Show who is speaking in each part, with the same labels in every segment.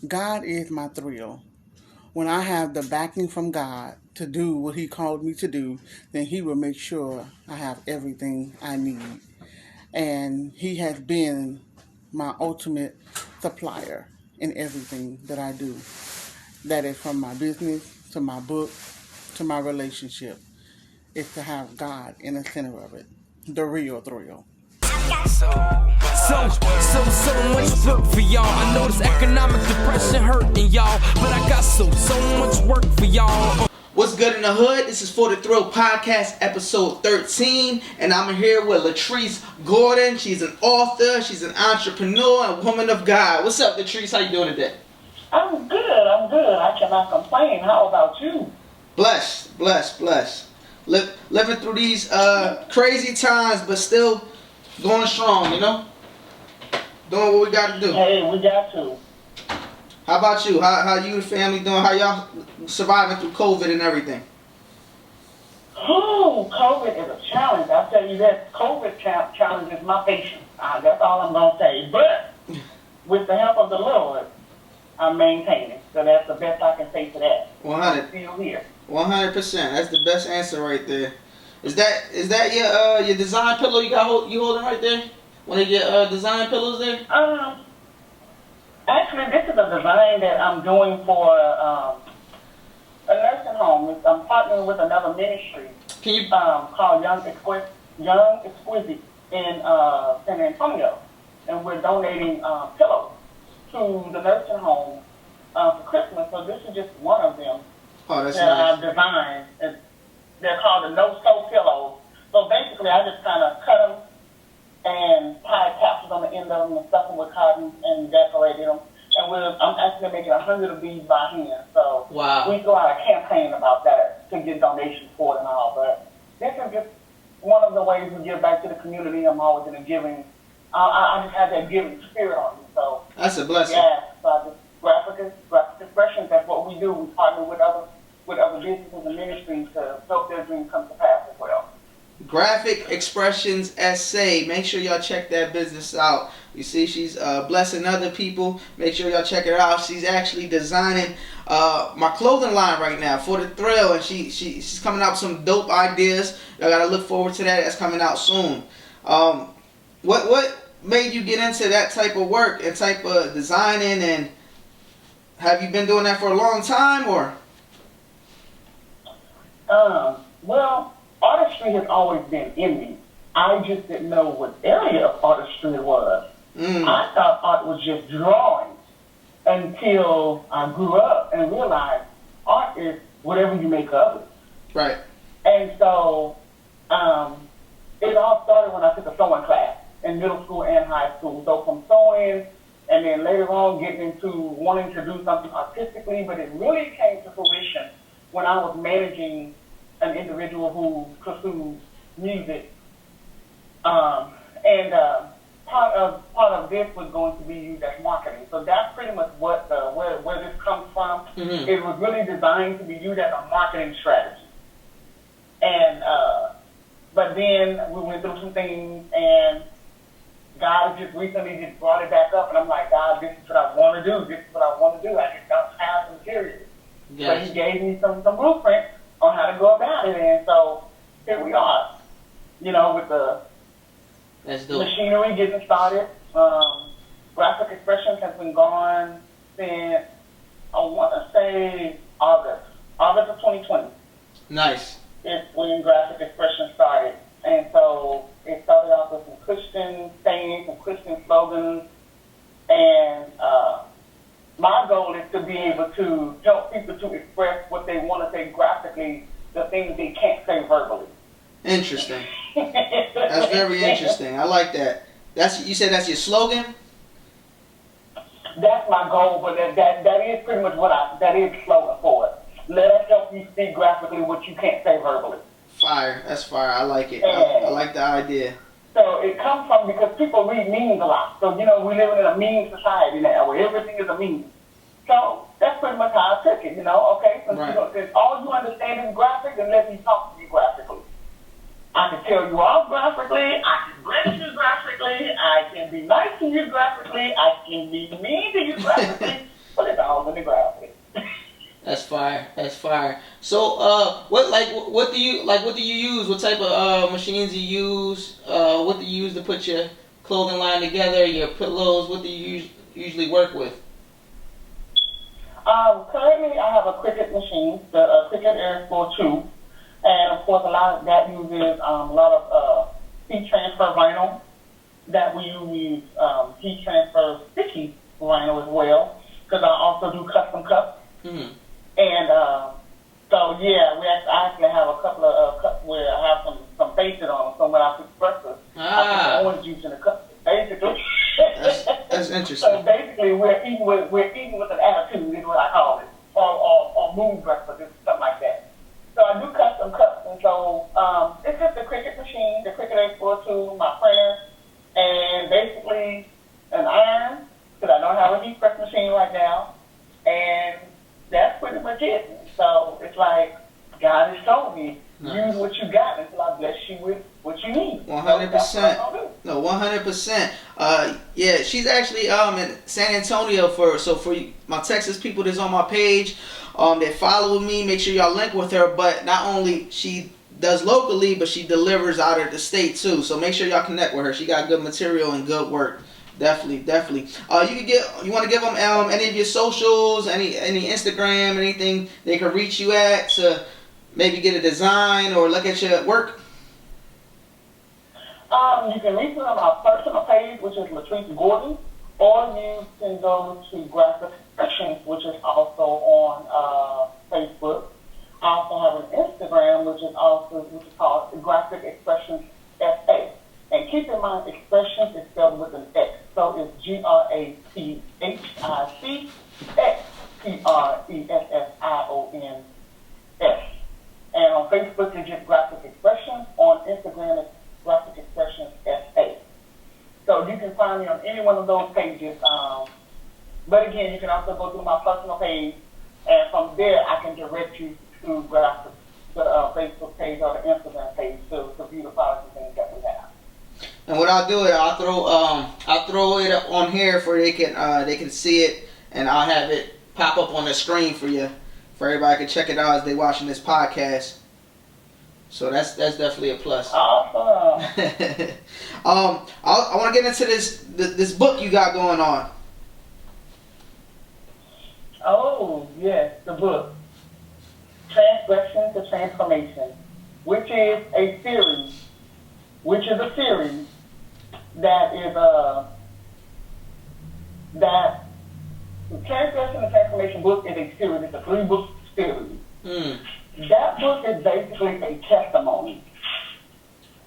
Speaker 1: God is my thrill. When I have the backing from God to do what He called me to do, then He will make sure I have everything I need. And He has been my ultimate supplier in everything that I do. That is from my business to my book to my relationship. Is to have God in the center of it. The real thrill.
Speaker 2: So much work for y'all. I know this economic depression hurting y'all, but I got so much work for y'all.
Speaker 3: What's good in the hood? This is For the Thrill Podcast, episode 13, and I'm here with Latrice Gordon. She's an author, she's an entrepreneur, and woman of God. What's up, Latrice? How you doing today?
Speaker 4: I'm good. I cannot complain. How about you?
Speaker 3: Blessed. Living through these crazy times, but still going strong, you know? Doing what we got to do.
Speaker 4: Hey, we got to.
Speaker 3: How about you? How you and the family doing? How y'all surviving through COVID and everything?
Speaker 4: Oh, COVID is a challenge. I tell you that COVID challenges my patience. That's all I'm going to say. But with the help of the Lord, I'm maintaining. So that's the best I can say to that.
Speaker 3: 100.
Speaker 4: I'm still here.
Speaker 3: 100%. That's the best answer right there. Is that your design pillow you holding right there? One of your design pillows there?
Speaker 4: Actually, this is a design that I'm doing for a nursing home. I'm partnering with another ministry.
Speaker 3: Can you
Speaker 4: called Young Exquisite in San Antonio, and we're donating pillows to the nursing home for Christmas. So this is just one of them
Speaker 3: that's
Speaker 4: that
Speaker 3: nice.
Speaker 4: I've designed. They're called the no-sew pillows. So basically, I just kind of cut them and tie capsules on the end of them and stuff them with cotton and decorated them. And I'm actually making 100 of these by hand. So
Speaker 3: Wow.
Speaker 4: we go out a campaign about that to get donations for it and all. But this is just one of the ways we give back to the community. I'm always in a giving. I just have that giving spirit on me. So
Speaker 3: That's a blessing.
Speaker 4: yeah. So I just graphic expressions. That's what we do. We partner with other businesses and ministries to help their dreams come to pass as well.
Speaker 3: Graphic Expressions SA. Make sure y'all check that business out. You see, she's blessing other people. Make sure y'all check it out. She's actually designing my clothing line right now for the Thrill, and she's coming out with some dope ideas. Y'all gotta look forward to that. That's coming out soon. What made you get into that type of work and type of designing, and have you been doing that for a long time, or?
Speaker 4: Well, artistry has always been in me. I just didn't know what area of artistry it was. I thought art was just drawing until I grew up and realized art is whatever you make of it.
Speaker 3: Right.
Speaker 4: And so it all started when I took a sewing class in middle school and high school. So from sewing and then later on getting into wanting to do something artistically, but it really came to fruition when I was managing an individual who pursues music. Part of this was going to be used as marketing. So that's pretty much what where this comes from.
Speaker 3: Mm-hmm.
Speaker 4: It was really designed to be used as a marketing strategy. And but then we went through some things, and God just recently just brought it back up, and I'm like, God, this is what I want to do. This is what I want to do. I just don't have the material.
Speaker 3: Yes.
Speaker 4: So He gave me some blueprints on how to go about it, and so here we are. You know, with the
Speaker 3: That's dope.
Speaker 4: machinery getting started. Graphic Expressions has been gone since, I want to say, August of 2020.
Speaker 3: Nice.
Speaker 4: Is when Graphic Expression started. And so it started off with some Christian sayings, some Christian slogans, and my goal is to be able to help people to express what they want to say graphically, the things they can't say verbally.
Speaker 3: Interesting. That's very interesting. I like that. You said that's your slogan?
Speaker 4: That's my goal, but that is pretty much that is slogan for it. Let us help you see graphically what you can't say verbally.
Speaker 3: Fire. That's fire. I like it. I like the idea.
Speaker 4: So it comes from because people read memes a lot. So, you know, we live in a meme society now where everything is a meme. So that's pretty much how I took it, you know. Okay, so
Speaker 3: Right.
Speaker 4: since all you understand is graphic, then let me talk to you graphically. I can tell you off graphically, I can bless you graphically, I can be nice to you graphically, I can be mean to you graphically, but it's $100 in the graphic.
Speaker 3: That's fire. That's fire. So, what do you use? What type of machines do you use? What do you use to put your clothing line together? Your pillows? What do you usually work with?
Speaker 4: Currently, I have a Cricut machine, the Cricut Air Explore 2, and of course, a lot of that uses a lot of heat transfer vinyl. That we use heat transfer sticky vinyl as well, because I also do custom cups.
Speaker 3: Mm-hmm.
Speaker 4: And so yeah, I actually have a couple of cups where I have some faces on them. So when I put breakfast, I put orange juice in the cup. Basically,
Speaker 3: that's interesting.
Speaker 4: So basically, we're eating with an attitude is what I call it, or moon breakfast, something like that. So I do custom cups, and so it's just a Cricut machine, the Cricut Explore 2, my printer, and basically an iron, because I don't have a heat press machine right now, and that's pretty much it. So it's like God has told me, use what you got until I bless you with what you need.
Speaker 3: 100%. No, 100%. Yeah, she's actually in San Antonio for my Texas people that's on my page. That follow me. Make sure y'all link with her. But not only she does locally, but she delivers out of the state too. So make sure y'all connect with her. She got good material and good work. Definitely. You want to give them any of your socials, any Instagram, anything they can reach you at to maybe get a design or look at your work?
Speaker 4: You can reach me on my personal page, which is Latrice Gordon, or you can go to Graphic Expressions, which is also on Facebook. I also have an Instagram, which is called Graphic Expressions SA. And keep in mind, expressions is spelled with an X. So it's GRAPHICXPRESSIONS. And on Facebook, it's just Graphic Expressions. On Instagram, it's Graphic Expressions SA. So you can find me on any one of those pages. But again, you can also go through my personal page, and from there, I can direct you to the Facebook page or the Instagram page to view the products and things that we have.
Speaker 3: And what I'll do is I'll throw it up on here for they can see it, and I'll have it pop up on the screen for you, for everybody can check it out as they watching this podcast. So that's definitely a plus.
Speaker 4: Awesome.
Speaker 3: I want to get into this book you got going on.
Speaker 4: Oh yes, the book Transgression to Transformation, which is a series that is that the Transgression and Transformation book is a series. It's a 3-book series. That book is basically a testimony,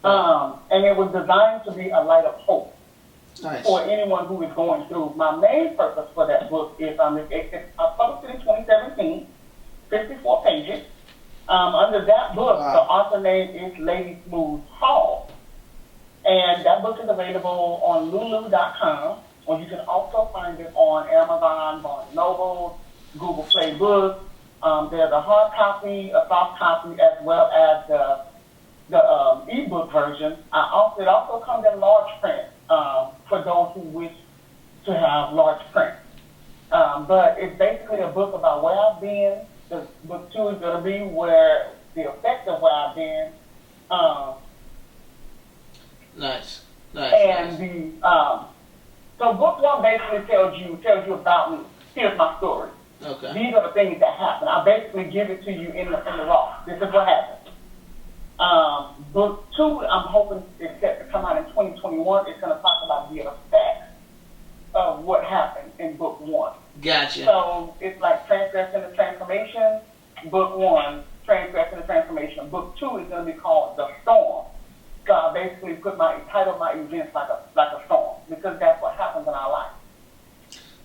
Speaker 4: and it was designed to be a light of hope for anyone who is going through. My main purpose for that book is I published it in 2017, 54 pages. Under that book, the author name is Lady Smooth Hall. And that book is available on Lulu.com, or you can also find it on Amazon, Barnes & Noble, Google Play Books. There's a hard copy, a soft copy, as well as the ebook version. It also comes in large print for those who wish to have large print. But it's basically a book about where I've been. The book 2 is going to be where the effect of where I've been.
Speaker 3: Nice.
Speaker 4: And so book 1 basically tells you about me. Here's my story.
Speaker 3: Okay.
Speaker 4: These are the things that happen. I basically give it to you in the raw. This is what happened. Book 2, I'm hoping is set to come out in 2021. It's going to talk about the effects of what happened in book 1.
Speaker 3: Gotcha.
Speaker 4: So it's like Transgression and Transformation. Book 1, Transgression and Transformation. Book 2 is going to be called The Storm. So I basically titled my events like a storm, because that's what happens in our life.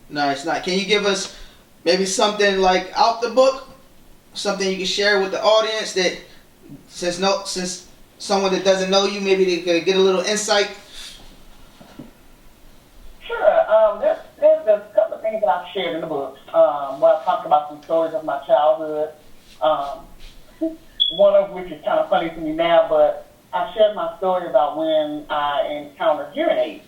Speaker 3: Nice. Can you give us maybe something like out the book, something you can share with the audience that since someone that doesn't know you, maybe they could get a little insight?
Speaker 4: Sure. There's a couple of things that I've shared in the book. Where I talked about some stories of my childhood. One of which is kind of funny to me now, but I shared my story about when I encountered hearing aids.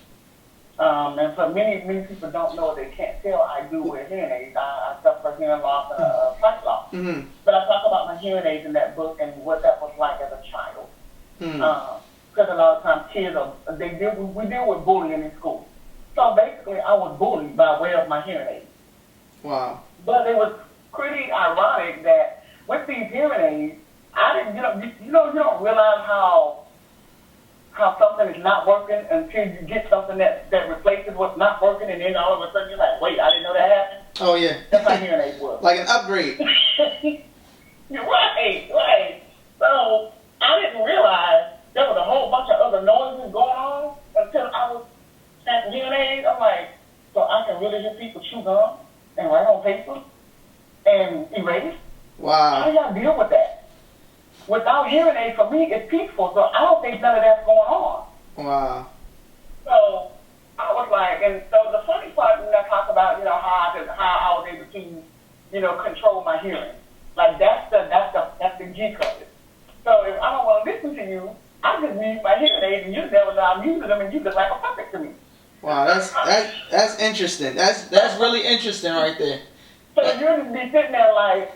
Speaker 4: And so many people don't know, they can't tell I do wear hearing aids. I hearing loss and sight loss.
Speaker 3: Mm-hmm.
Speaker 4: But I talk about my hearing aids in that book and what that was like as a child. Because a lot of times kids, we deal with bullying in school. So basically, I was bullied by way of my hearing aids.
Speaker 3: Wow.
Speaker 4: But it was pretty ironic that with these hearing aids, I didn't, you don't realize how something is not working until you get something that replaces what's not working, and then all of a sudden you're like, wait, I didn't know that happened.
Speaker 3: Oh yeah.
Speaker 4: That's how hearing aids work.
Speaker 3: Like an upgrade.
Speaker 4: Right. So I didn't realize there was a whole bunch of other noises going on until I was at the hearing aids. I'm like, so I can really hear people chew gum and write on paper and erase?
Speaker 3: Wow.
Speaker 4: How do y'all deal with that? Without hearing aids, for me, it's peaceful, so I don't think none of that's going on.
Speaker 3: Wow.
Speaker 4: So I was like, and so the funny part when I talk about, how I was able to, control my hearing. Like that's the G code. So if I don't want to listen to you, I just use my hearing aids, and you never know I'm using them, and you look like a puppet to me.
Speaker 3: Wow, that's interesting. That's really interesting right there.
Speaker 4: So you just be sitting there like.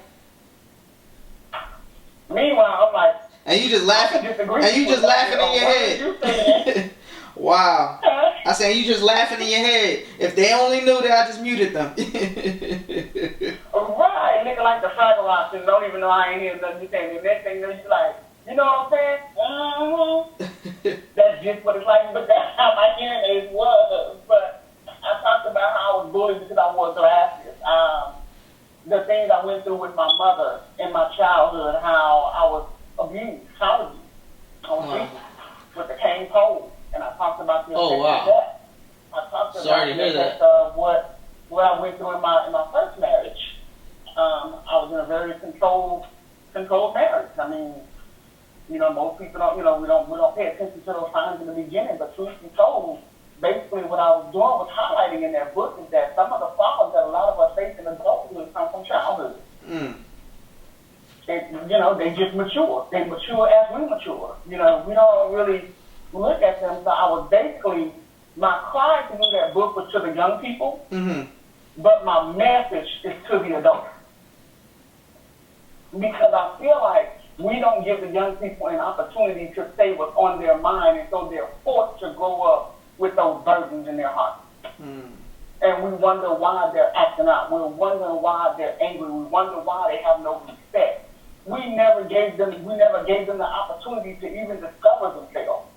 Speaker 4: Meanwhile, I'm like,
Speaker 3: and you just laughing, in your head. Wow. I said you just laughing in your head. If they only knew that I just muted them.
Speaker 4: Right, nigga like the fraggle rocks and don't even know I ain't hear nothing you saying. The next thing you like, you know what I'm saying? That's just what it's like, but that's how my hearing aids was. But I talked about how I was bullied because I wore glasses. The things I went through with my mother in my childhood, how I was abused, child abuse. I was beaten with the cane pole, and I talked about the effects of that. I talked about the effects of what I went through in my first marriage. I was in a very controlled marriage. I mean, most people don't, we don't pay attention to those signs in the beginning, but truth be told, basically what I was doing was highlighting in that book is that some of the problems that a lot of us face in adulthood come from childhood. They just mature. They mature as we mature. We don't really look at them. So I was basically, my cry through that book was to the young people, but my message is to the adults. Because I feel like we don't give the young people an opportunity to say what's on their mind, and so they're forced to grow up with those burdens in their heart. And we wonder why they're acting out. We're wondering why they're angry. We wonder why they have no respect. We never gave them the opportunity to even discover themselves.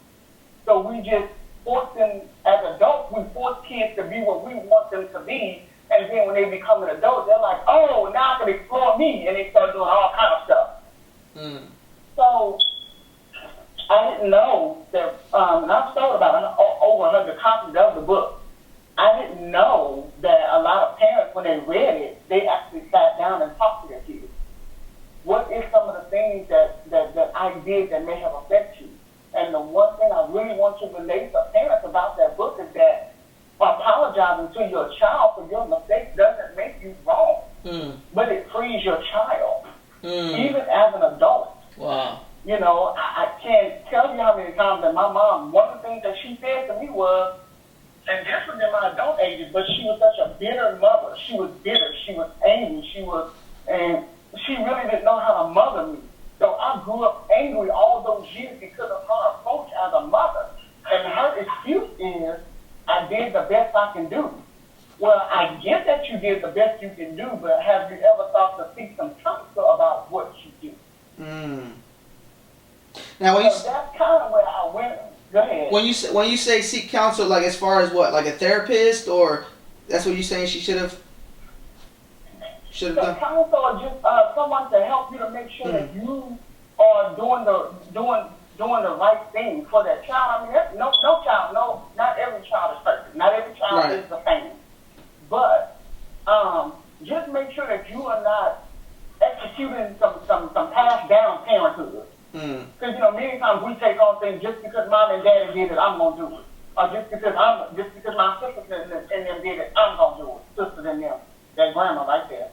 Speaker 4: So we just force them, as adults, we force kids to be what we want them to be, and then when they become an adult, they're like, oh, now I can explore me, and they start doing all kind of stuff. So I didn't know that, and I've sold about over 100 copies of the book. I didn't know that a lot of parents, when they read it, they actually sat down and talked to their kids. What is some of the things that I did that may have affected you? And the one thing I really want to relate to parents about that book is that apologizing to your child for your mistakes doesn't make you wrong, but it frees your child, even as an adult.
Speaker 3: Wow.
Speaker 4: I can't tell you how many times that my mom, one of the things that she said to me was, and this was in my adult ages, but she was such a bitter mother. She was bitter. She was angry. And she really didn't know how to mother me. So I grew up angry all those years because of her approach as a mother. And her excuse is, I did the best I can do. Well, I get that you did the best you can do, but have you ever thought to seek some counsel about what you do?
Speaker 3: Now,
Speaker 4: that's kind of where I went. Go ahead.
Speaker 3: When you say seek counsel, like as far as what, like a therapist, or that's what you're saying she should have done?
Speaker 4: Counsel is just someone to help you to make sure that you are doing the right thing for that child. I mean, not every child is perfect. Not every child is the same. But just make sure that you are not executing some passed down parenthood. Because many times we take on things just because mom and daddy did it, I'm gonna do it. Or just because my sisters and them did it, I'm gonna do it. Sisters and them, that grandma right there.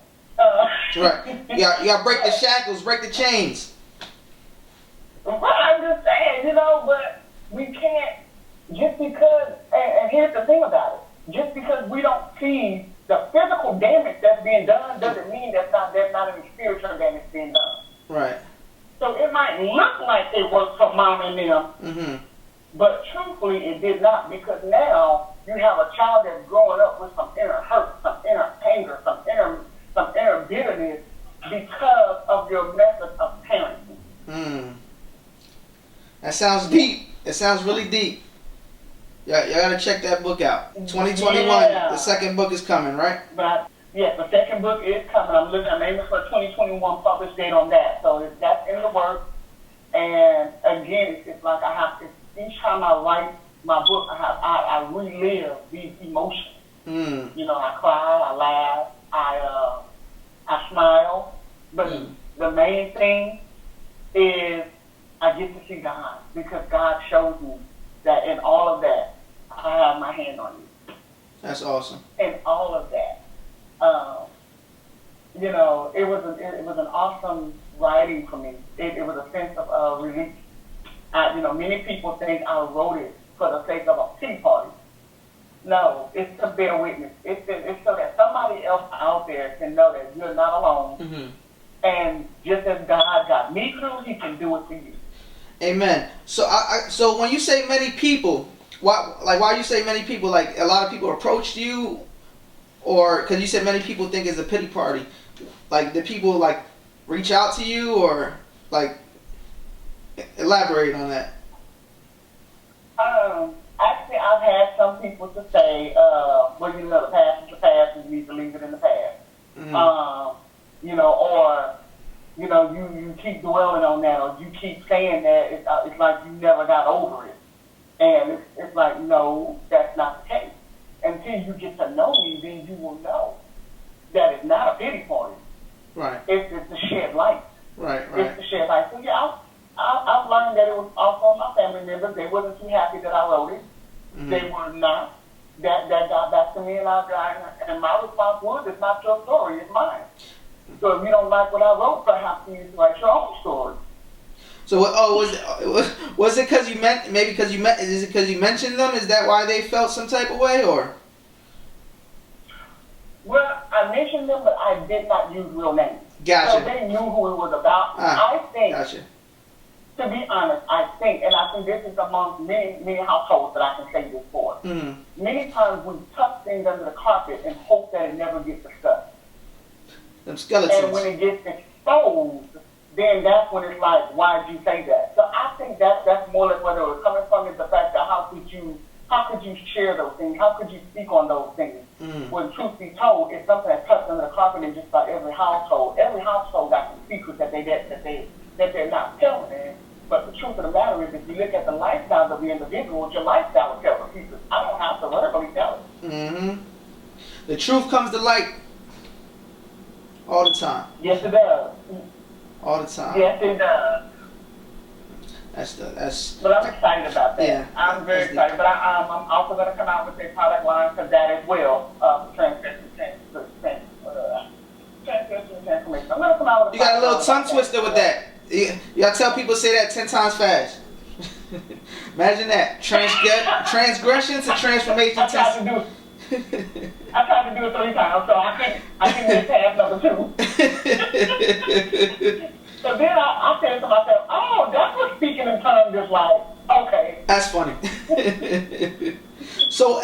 Speaker 3: Right. You gotta break the shackles, break the chains.
Speaker 4: Well, I'm just saying, but we can't just because. And here's the thing about it: just because we don't see the physical damage that's being done doesn't mean there's not any spiritual damage being done.
Speaker 3: Right.
Speaker 4: So it might look like it worked for mom and them,
Speaker 3: Mm-hmm.
Speaker 4: but truthfully it did not, because now you have a child that's growing up with some inner hurt, some inner anger, some inner bitterness because of your method of parenting.
Speaker 3: That sounds deep. It sounds really deep. Yeah, y'all gotta check that book out. 2021,
Speaker 4: Yeah.
Speaker 3: The second book is coming, right?
Speaker 4: But yes, the second book is coming. I'm aiming for a 2021 published date on that. So that's in the works. And again, it's like I have to, each time I write my book, I relive these emotions. You know, I cry, I laugh, I smile. But the main thing is I get to see God, because God shows me that in all of that, I have my hand on you.
Speaker 3: That's awesome.
Speaker 4: In all of that. You know, it was an awesome writing for me. It was a sense of relief. You know, many people think I wrote it for the sake of a tea party. No, it's to bear witness. It's so that somebody else out there can know that you're not alone.
Speaker 3: Mm-hmm.
Speaker 4: And just as God got me through, He can do it for you.
Speaker 3: Amen. So, so when you say many people, why you say many people? Like, a lot of people approached you, or because you said many people think it's a pity party. Like, did people like reach out to you, or like elaborate on that?
Speaker 4: Actually, I've had some people to say, well, you know, the past is the past, and you need to leave it in the past.
Speaker 3: Mm-hmm.
Speaker 4: You know, or, you know, you keep dwelling on that, or you keep saying that, it's like you never got over it. And it's like, no, that's not the case. Until you get to know me, then you will know that it's not a pity party.
Speaker 3: Right.
Speaker 4: It's to shed light.
Speaker 3: Right.
Speaker 4: It's to shed light. So, yeah, I've learned that it was also my family members. They wasn't too happy that I wrote it. Mm-hmm. They were not. That got back to me, and my response was, it's not your story, it's mine. So if you don't like what I wrote, perhaps you need to write your own story.
Speaker 3: So was it because you meant, maybe because you met, is it because you mentioned them? Is that why they felt some type of way, or?
Speaker 4: Well, I mentioned them, but I did not use real names.
Speaker 3: Gotcha.
Speaker 4: So they knew who it was about. I think,
Speaker 3: gotcha.
Speaker 4: To be honest, I think this is amongst many households that I can say this for.
Speaker 3: Mm-hmm.
Speaker 4: Many times we tuck things under the carpet and hope that it never gets discussed.
Speaker 3: Them skeletons.
Speaker 4: And when it gets exposed, then that's when it's like, why did you say that? So I think that's more or less where it was coming from, is the fact that how could you share those things? How could you speak on those things? When truth be told, it's something that's tucked under the carpet in just about every household. Every household got some secrets that they're not telling them. But the truth of the matter is, if you look at the lifestyles of the individuals, your lifestyle will tell the secrets. I don't have to verbally tell it.
Speaker 3: Mm-hmm. The truth comes to light all the time.
Speaker 4: Yes, it does.
Speaker 3: All the time.
Speaker 4: Yes, it does.
Speaker 3: That's.
Speaker 4: But I'm excited about that.
Speaker 3: Yeah,
Speaker 4: I'm very excited. But I'm also going to come out with a product line for that as well. Transformation. I'm going to come out with.
Speaker 3: You got a little tongue twister with that. Y'all tell people to say that 10 times fast. Imagine that. Transgression to transformation.
Speaker 4: I tried to do it 3 times, so I can miss half number 2. So then I said to myself, oh, that's what speaking in tongues is like. Okay.
Speaker 3: That's funny. So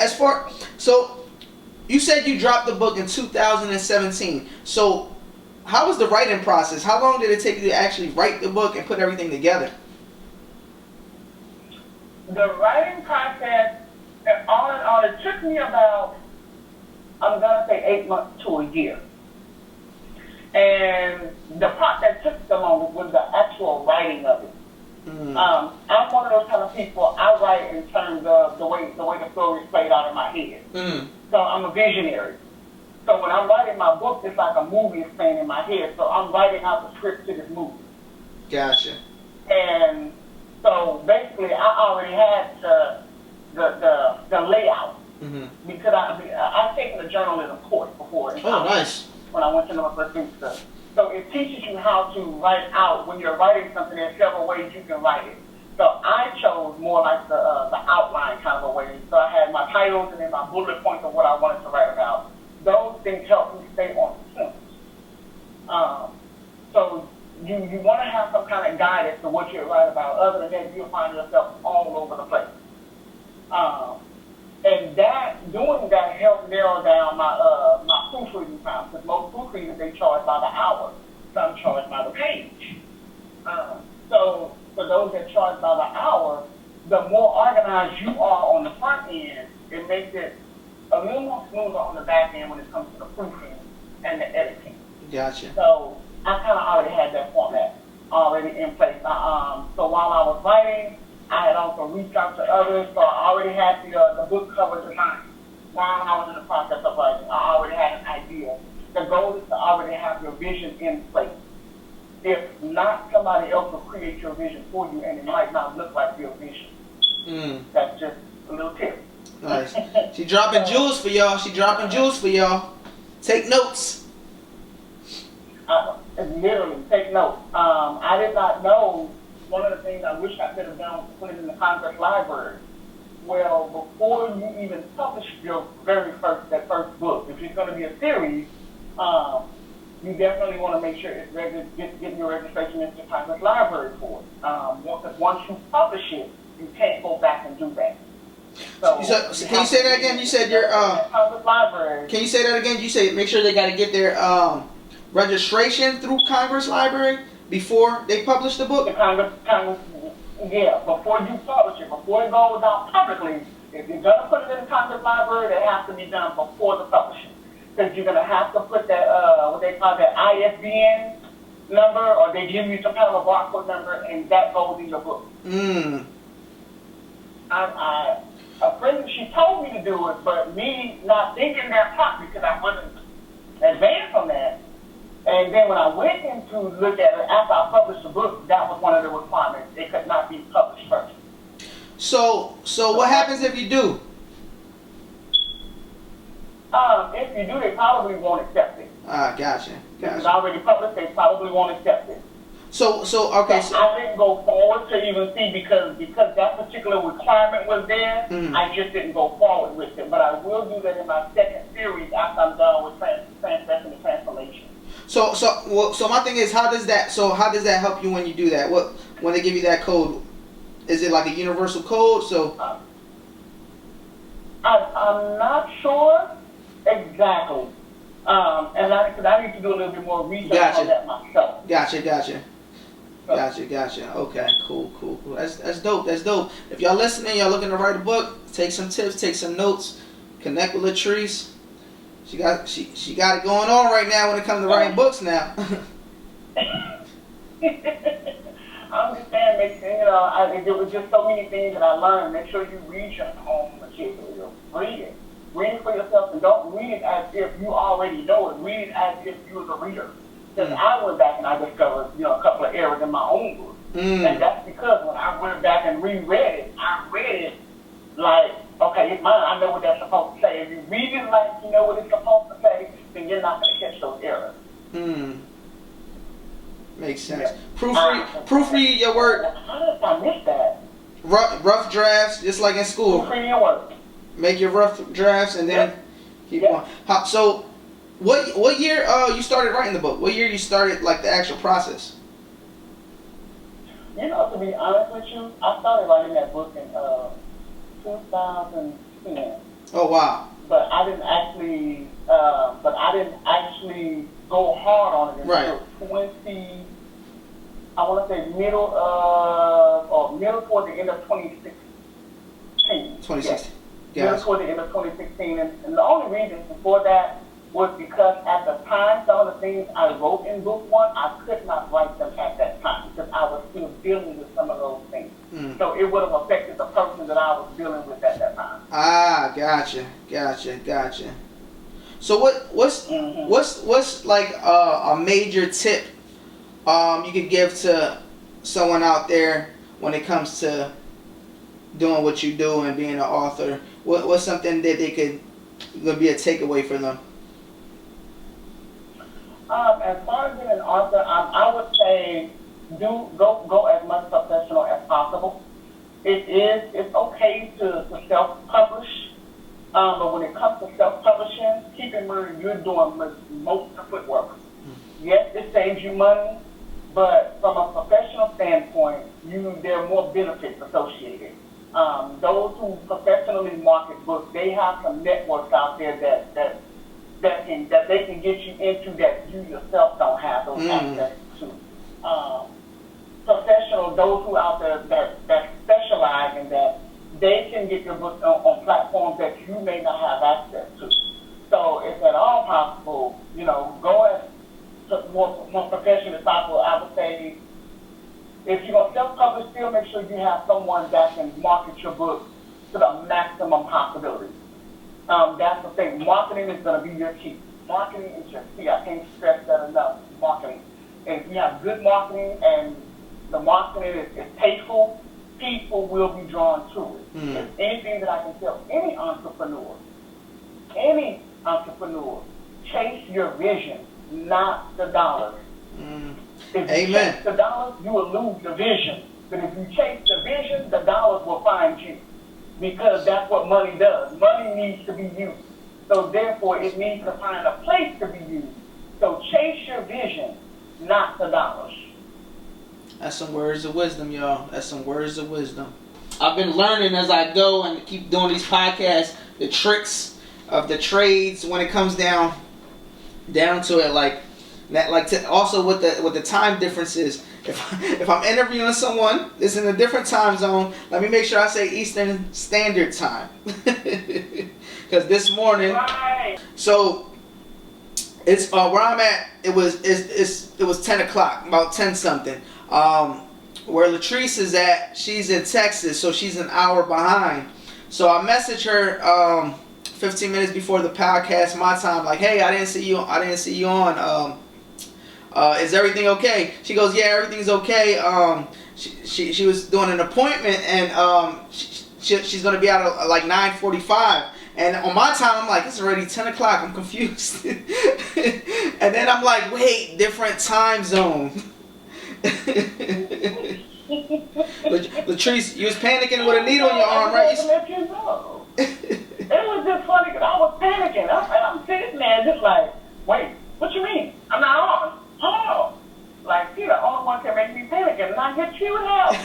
Speaker 3: you said you dropped the book in 2017. So how was the writing process? How long did it take you to actually write the book and put everything together?
Speaker 4: The writing process, all in all, it took me about, I'm going to say 8 months to a year. And the part that took the longest was the actual writing of it. I'm one of those kind of people, I write in terms of the way the story is played out in my head. So I'm a visionary. So when I'm writing my book, it's like a movie is playing in my head. So I'm writing out the script to this movie.
Speaker 3: Gotcha.
Speaker 4: And so basically, I already had the layout because I've taken a journalism course before.
Speaker 3: Oh, nice.
Speaker 4: When I went to Northwestern. So it teaches you how to write out. When you're writing something, there's several ways you can write it. So I chose more like the outline kind of a way. So I had my titles and then my bullet points of what I wanted to write about. Those things help me stay on point. you want to have some kind of guidance to what you write about. Other than that, you'll find yourself all over the place. And doing that helped narrow down my proofreading time, because most proofreaders, they charge by the hour. Some charge by the page. So for those that charge by the hour, the more organized you are on the front end, it makes it a little more smoother on the back end when it comes to the proofing and the editing.
Speaker 3: Gotcha.
Speaker 4: So I kind of already had that format already in place. So while I was writing, I had also reached out to others, so I already had the book cover design. While I was in the process of writing, I already had an idea. The goal is to already have your vision in place. If not, somebody else will create your vision for you, and it might not look like your vision. That's just a little tip.
Speaker 3: Nice. She dropping jewels for y'all. She dropping jewels for y'all. Take notes.
Speaker 4: Literally, take notes. I did not know. One of the things I wish I could have done was put it in the Congress library. Well, before you even publish your that first book, if it's going to be a series, you definitely want to make sure it's getting your registration into the Congress library for it. Because once you publish it, you can't go back and do that. So
Speaker 3: can you say that again? You said your
Speaker 4: Congress library.
Speaker 3: Can you say that again? You say make sure they got to get their registration through Congress library before they publish the book.
Speaker 4: The Congress, yeah. Before you publish it, before it goes out publicly, if you're gonna put it in the Congress library, that has to be done before the publishing, because you're gonna have to put that what they call that ISBN number, or they give you some kind of a barcode number, and that goes in your book. A friend, she told me to do it, but me not thinking that part because I wasn't advanced on that. And then when I went in to look at it after I published the book, that was one of the requirements. It could not be published first.
Speaker 3: So what happens if you do?
Speaker 4: If you do, they probably won't accept it.
Speaker 3: Gotcha.
Speaker 4: If it's already published, they probably won't accept it.
Speaker 3: So okay. So
Speaker 4: I didn't go forward to even see because that particular requirement was there. I just didn't go forward with it. But I will do that in my second series after I'm done with transgression and transformation.
Speaker 3: So my thing is, how does that help you when you do that? When they give you that code, is it like a universal code? So
Speaker 4: I'm not sure exactly. And I need to do a little bit more research on that myself.
Speaker 3: Gotcha. Okay, cool. That's dope. If y'all listening, y'all looking to write a book, take some tips, take some notes, connect with Latrice. She got it going on right now when it comes to writing books now.
Speaker 4: I understand. There was just so many things that I learned. Make sure you read your own material. Read it. Read it for yourself, and don't read it as if you already know it. Read it as if you was a reader. Because I went back and I discovered, a couple of errors in my own book. And that's because when I went back and reread it, I read it like, okay, it's mine. I know what that's supposed to say. If you read it like you know what it's supposed to say, then you're not going to catch those errors.
Speaker 3: Makes sense.
Speaker 4: Yeah.
Speaker 3: Proofread your work.
Speaker 4: How did I miss that?
Speaker 3: Rough drafts, just like in school.
Speaker 4: Proofread your work.
Speaker 3: Make your rough drafts and then keep going. So, what year you started writing the book? What year you started like the actual process?
Speaker 4: To be honest with you, I started writing that book in 2010.
Speaker 3: Oh wow!
Speaker 4: But I didn't actually go hard on it until 20. I want to say middle toward the end of 2016.
Speaker 3: 2016.
Speaker 4: Yes. Middle toward the end of 2016, and the only reason before that was because at the time, some of the things I wrote in book one, I could not write them at that time because I was still dealing with some of those things. So it would have affected the person that I was dealing with at that time.
Speaker 3: Gotcha. So what's like a major tip you could give to someone out there when it comes to doing what you do and being an author? What's something that they could be a takeaway for them?
Speaker 4: As far as being an author, I would say go as much professional as possible. It's okay to self-publish, but when it comes to self-publishing, keep in mind you're doing most of the footwork. Yes, it saves you money, But from a professional standpoint, there are more benefits associated. Those who professionally market books, they have some networks out there that they can get you into that you yourself don't have those access to. Professional, those who out there that specialize in that, they can get your book on platforms that you may not have access to. So if at all possible, go as more professional as possible. I would say if you're going to self-publish, still make sure you have someone that can market your book to the maximum possibility. That's the thing. Marketing is going to be your key. Marketing is your key. I can't stress that enough. Marketing. And if you have good marketing and the marketing is tasteful, people will be drawn to it. If anything that I can tell any entrepreneur, chase your vision, not the dollars. If you chase the dollars, you will lose the vision. But if you chase the vision, the dollars will find you. Because that's what money does. Money needs to be used. So therefore, it needs to find a place to be used. So chase your vision, not the dollars.
Speaker 3: That's some words of wisdom, y'all. That's some words of wisdom. I've been learning as I go and keep doing these podcasts, the tricks of the trades when it comes down to it. Also with the time differences. If I'm interviewing someone that's in a different time zone, let me make sure I say Eastern Standard Time. Because this morning, so it's where I'm at. It was 10 o'clock, about 10 something. Where Latrice is at, she's in Texas, so she's an hour behind. So I messaged her 15 minutes before the podcast, my time, like, hey, I didn't see you on. Is everything okay? She goes, yeah, everything's okay. She was doing an appointment, and she's gonna be out at like 9:45. And on my time, I'm like, it's already 10 o'clock. I'm confused. And then I'm like, wait, different time zone. Latrice, you was panicking with a needle in your arm, right?
Speaker 4: It was just funny because I was panicking. I'm sitting there just like, wait, what you mean? I'm not on. Oh, like, the only one can make me panic and not get you out.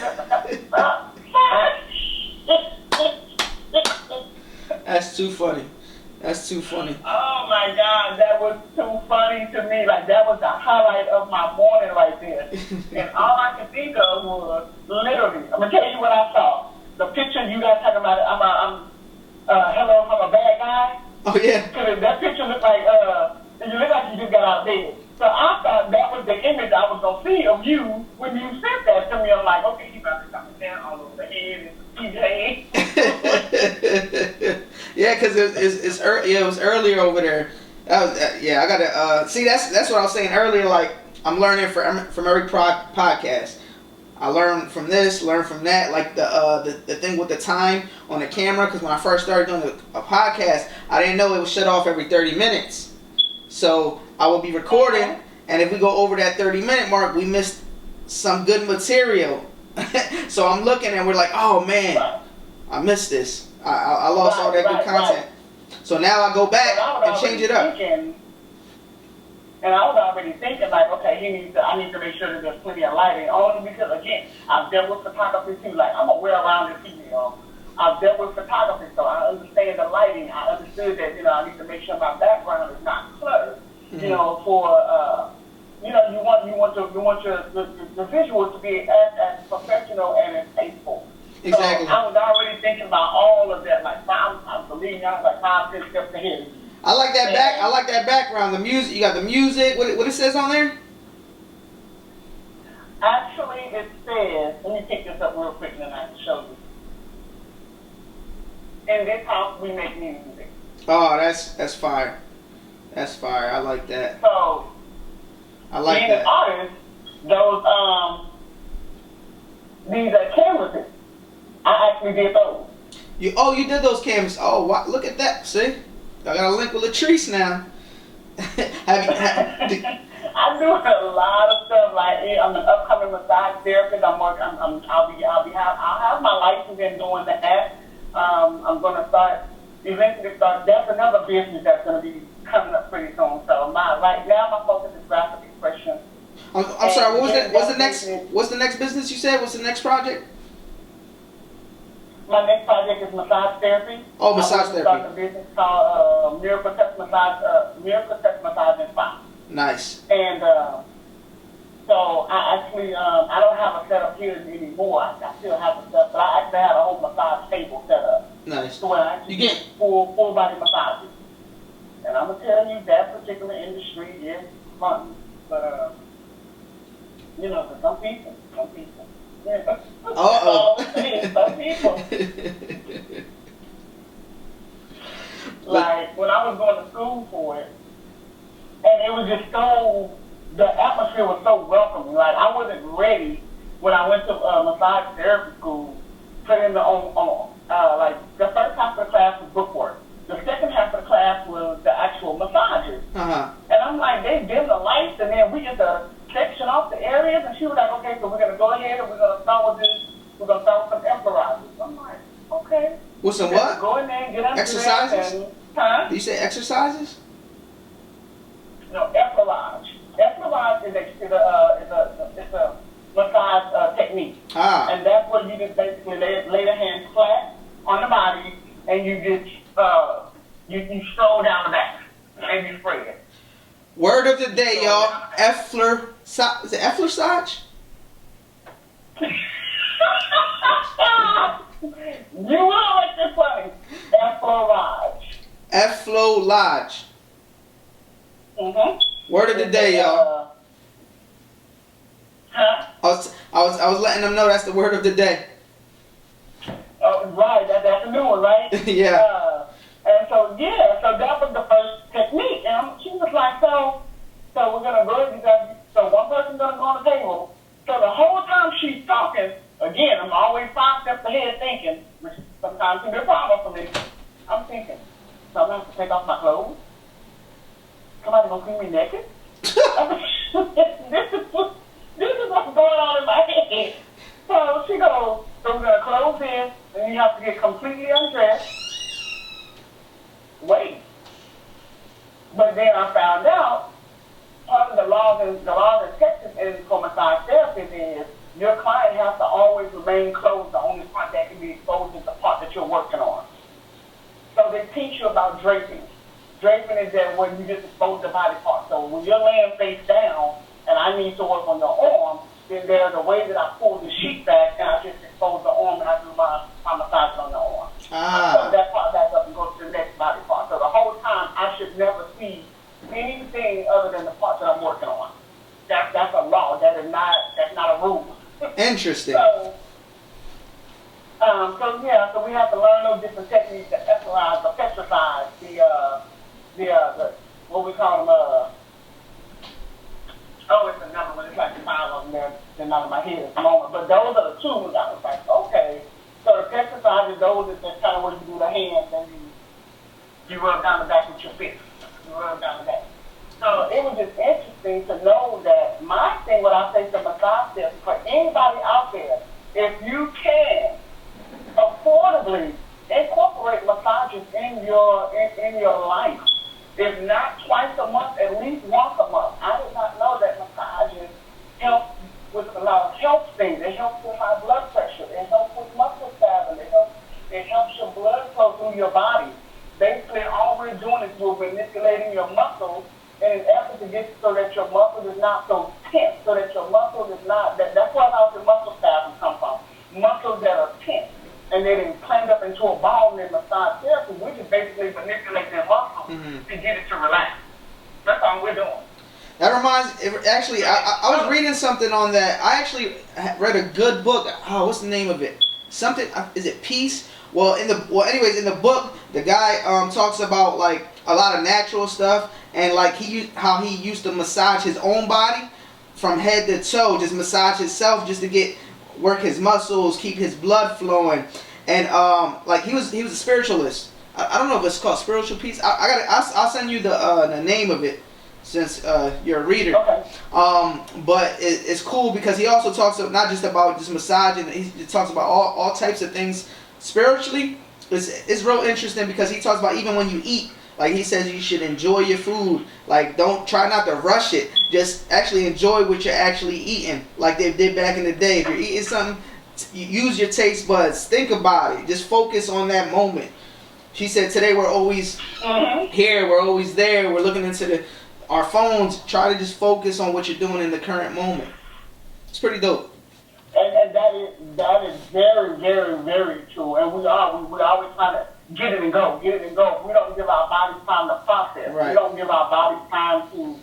Speaker 3: That's too funny. That's too funny.
Speaker 4: Oh my God, that was too funny to me. Like, that was the highlight of my morning right there. And all I could think of was literally, I'm gonna tell you what I saw. The picture you guys talking about, hello, I'm a bad guy.
Speaker 3: Oh yeah.
Speaker 4: Because that picture looked like you look like you just got out of bed. So I thought that was the image I was going to see of you when you sent that to me. I'm like, okay, you about to come down all over the head and TJ.
Speaker 3: Yeah, because it was earlier over there. That was, I got to, see, that's what I was saying earlier. Like, I'm learning from every podcast. I learn from this, learn from that. Like the thing with the time on the camera, because when I first started doing a podcast, I didn't know it would shut off every 30 minutes. So I will be recording, and if we go over that 30-minute mark, we missed some good material. So I'm looking, and we're like, oh man, I missed this. I lost all that good content. So now I go back and change it up.
Speaker 4: And I was already thinking, like, okay, I need to make sure that there's plenty of lighting. Only because, again, I've dealt with photography too. Like, I'm a well-rounded female. I've dealt with photography, so I understand the lighting. I understood that, I need to make sure my background is not cluttered. Mm-hmm. You want the visuals to be as professional and as tasteful.
Speaker 3: Exactly.
Speaker 4: So I was already thinking about all of that. Like, I believe I was like 5-6 steps ahead.
Speaker 3: I like that background. The music. You got the music. What it says on there?
Speaker 4: Actually, it says. Let me pick this up real quick and then I can show you. In this house, we make music.
Speaker 3: Oh, that's fire. That's fire. I like that.
Speaker 4: So,
Speaker 3: I like
Speaker 4: being
Speaker 3: that.
Speaker 4: an artist, these are canvases. I actually did those.
Speaker 3: You did those canvases. Oh, wow, look at that. See, I got a link with Latrice now.
Speaker 4: I do a lot of stuff. Like, I'm an upcoming massage therapist. I'll have my license in doing that. I'm going to eventually start. That's another business that's going to be coming up pretty soon. So right now my focus is graphic expression.
Speaker 3: I'm sorry. What was
Speaker 4: And
Speaker 3: what's the
Speaker 4: that
Speaker 3: next?
Speaker 4: business-
Speaker 3: What's the next business you said? What's the next project?
Speaker 4: My next project is massage therapy.
Speaker 3: Oh, massage
Speaker 4: I
Speaker 3: therapy.
Speaker 4: Start a business called Miracle Touch Massage and Spa.
Speaker 3: Nice.
Speaker 4: And so I actually I don't have a setup here anymore. I still have a setup, but I actually have a whole massage table set up.
Speaker 3: Nice.
Speaker 4: So I actually
Speaker 3: You get
Speaker 4: full body massages. And I'm gonna tell you that particular industry is fun, but you know, for some people. Yeah. Some people. Like when I was going to school for it, and it was just so, the atmosphere was so welcoming. Like I wasn't ready when I went to massage therapy school. Put in the like the first half of the class was bookwork. The second half of the class was the actual massages.
Speaker 3: Uh-huh.
Speaker 4: And I'm like, they dim the lights, and then we get to section off the areas. And she was like, okay, so we're gonna go ahead and we're gonna start with this. We're gonna start with some exercises. I'm like, okay.
Speaker 3: With some what?
Speaker 4: Go in there and get under
Speaker 3: Exercises?
Speaker 4: And, huh?
Speaker 3: Did you say exercises?
Speaker 4: No, Effleurage. Effleurage is a massage technique.
Speaker 3: Ah.
Speaker 4: And that's where you just basically lay the hands flat on the body and you just you stroll down the back and you spray it.
Speaker 3: Word of the day, y'all. Is it Effleurage?
Speaker 4: You will make this funny. Effleurage.
Speaker 3: Effleurage.
Speaker 4: Mm-hmm.
Speaker 3: Word of the day, y'all.
Speaker 4: Huh?
Speaker 3: I was letting them know that's the word of the day.
Speaker 4: Oh, right. That's a new one, right?
Speaker 3: Yeah.
Speaker 4: And so that was the first technique. And she was like, so we're going to go ahead, so one person's going to go on the table. So the whole time she's talking, again, I'm always 5 steps ahead thinking, which sometimes can be a problem for me. I'm thinking, so I'm going to have to take off my clothes? Somebody going to see me naked? This is what's going on in my head. So she goes, so we're going to close in, and you have to get completely undressed. Wait. But then I found out, part of the laws in Texas is for massage therapists is your client has to always remain closed. The only part that can be exposed is the part that you're working on. So they teach you about draping. Draping is that when you just expose the body part. So when you're laying face down and I need to work on your arm, then there's a way that I pull the sheet back and I just expose the arm and I do my massage on the arm. So that part back up and go to the next body part. So the whole time I should never see anything other than the part that I'm working on. That's a law. That's not a rule.
Speaker 3: Interesting.
Speaker 4: So we have to learn those different techniques, the exercise, the exercise, the what we call them, it's another one, it's like 5 of them, they're not in my head at the moment, but those are the two ones I was like, okay, so the exercises, those is just kind of where you do the hands and you rub down the back with your fist, you rub down the back. So it was just interesting to know that my thing, what I say to massage therapy, for anybody out there, if you can affordably incorporate massages in your life, if not twice a month, at least once a month. I did not know that massages help with a lot of health things. It helps with high blood pressure. It helps with muscle spasm. It helps your blood flow through your body. Basically, all we're doing is we're manipulating your muscles in an effort to get so that your muscle is not so tense, so that your muscle is not, that's where a lot of the muscle spasms come from. Muscles that are tense. And they didn't clamp up into a ball in massage therapy. We just basically manipulate their muscles to get it to relax. That's all we're doing.
Speaker 3: That reminds, actually, I was reading something on that. I actually read a good book. Oh, what's the name of it? Something, is it Peace? Anyways, in the book, the guy talks about like a lot of natural stuff and like how he used to massage his own body from head to toe, just massage himself just to work his muscles, keep his blood flowing, and like he was a spiritualist. I don't know if it's called Spiritual Peace. I'll send you the name of it since you're a reader.
Speaker 4: Okay.
Speaker 3: But it's cool because he also talks not just about just massaging. He talks about all types of things spiritually. It's real interesting because he talks about even when you eat, Like he says, you should enjoy your food. Like don't try not to rush it. Just actually enjoy what you're actually eating. Like they did back in the day. If you're eating something, use your taste buds. Think about it. Just focus on that moment. She said today we're always here. We're always there. We're looking into our phones. Try to just focus on what you're doing in the current moment. It's pretty dope.
Speaker 4: And that is very, very, very true. And we always trying to get it and go. We don't give our bodies time to process.
Speaker 3: Right.
Speaker 4: We don't give our bodies time to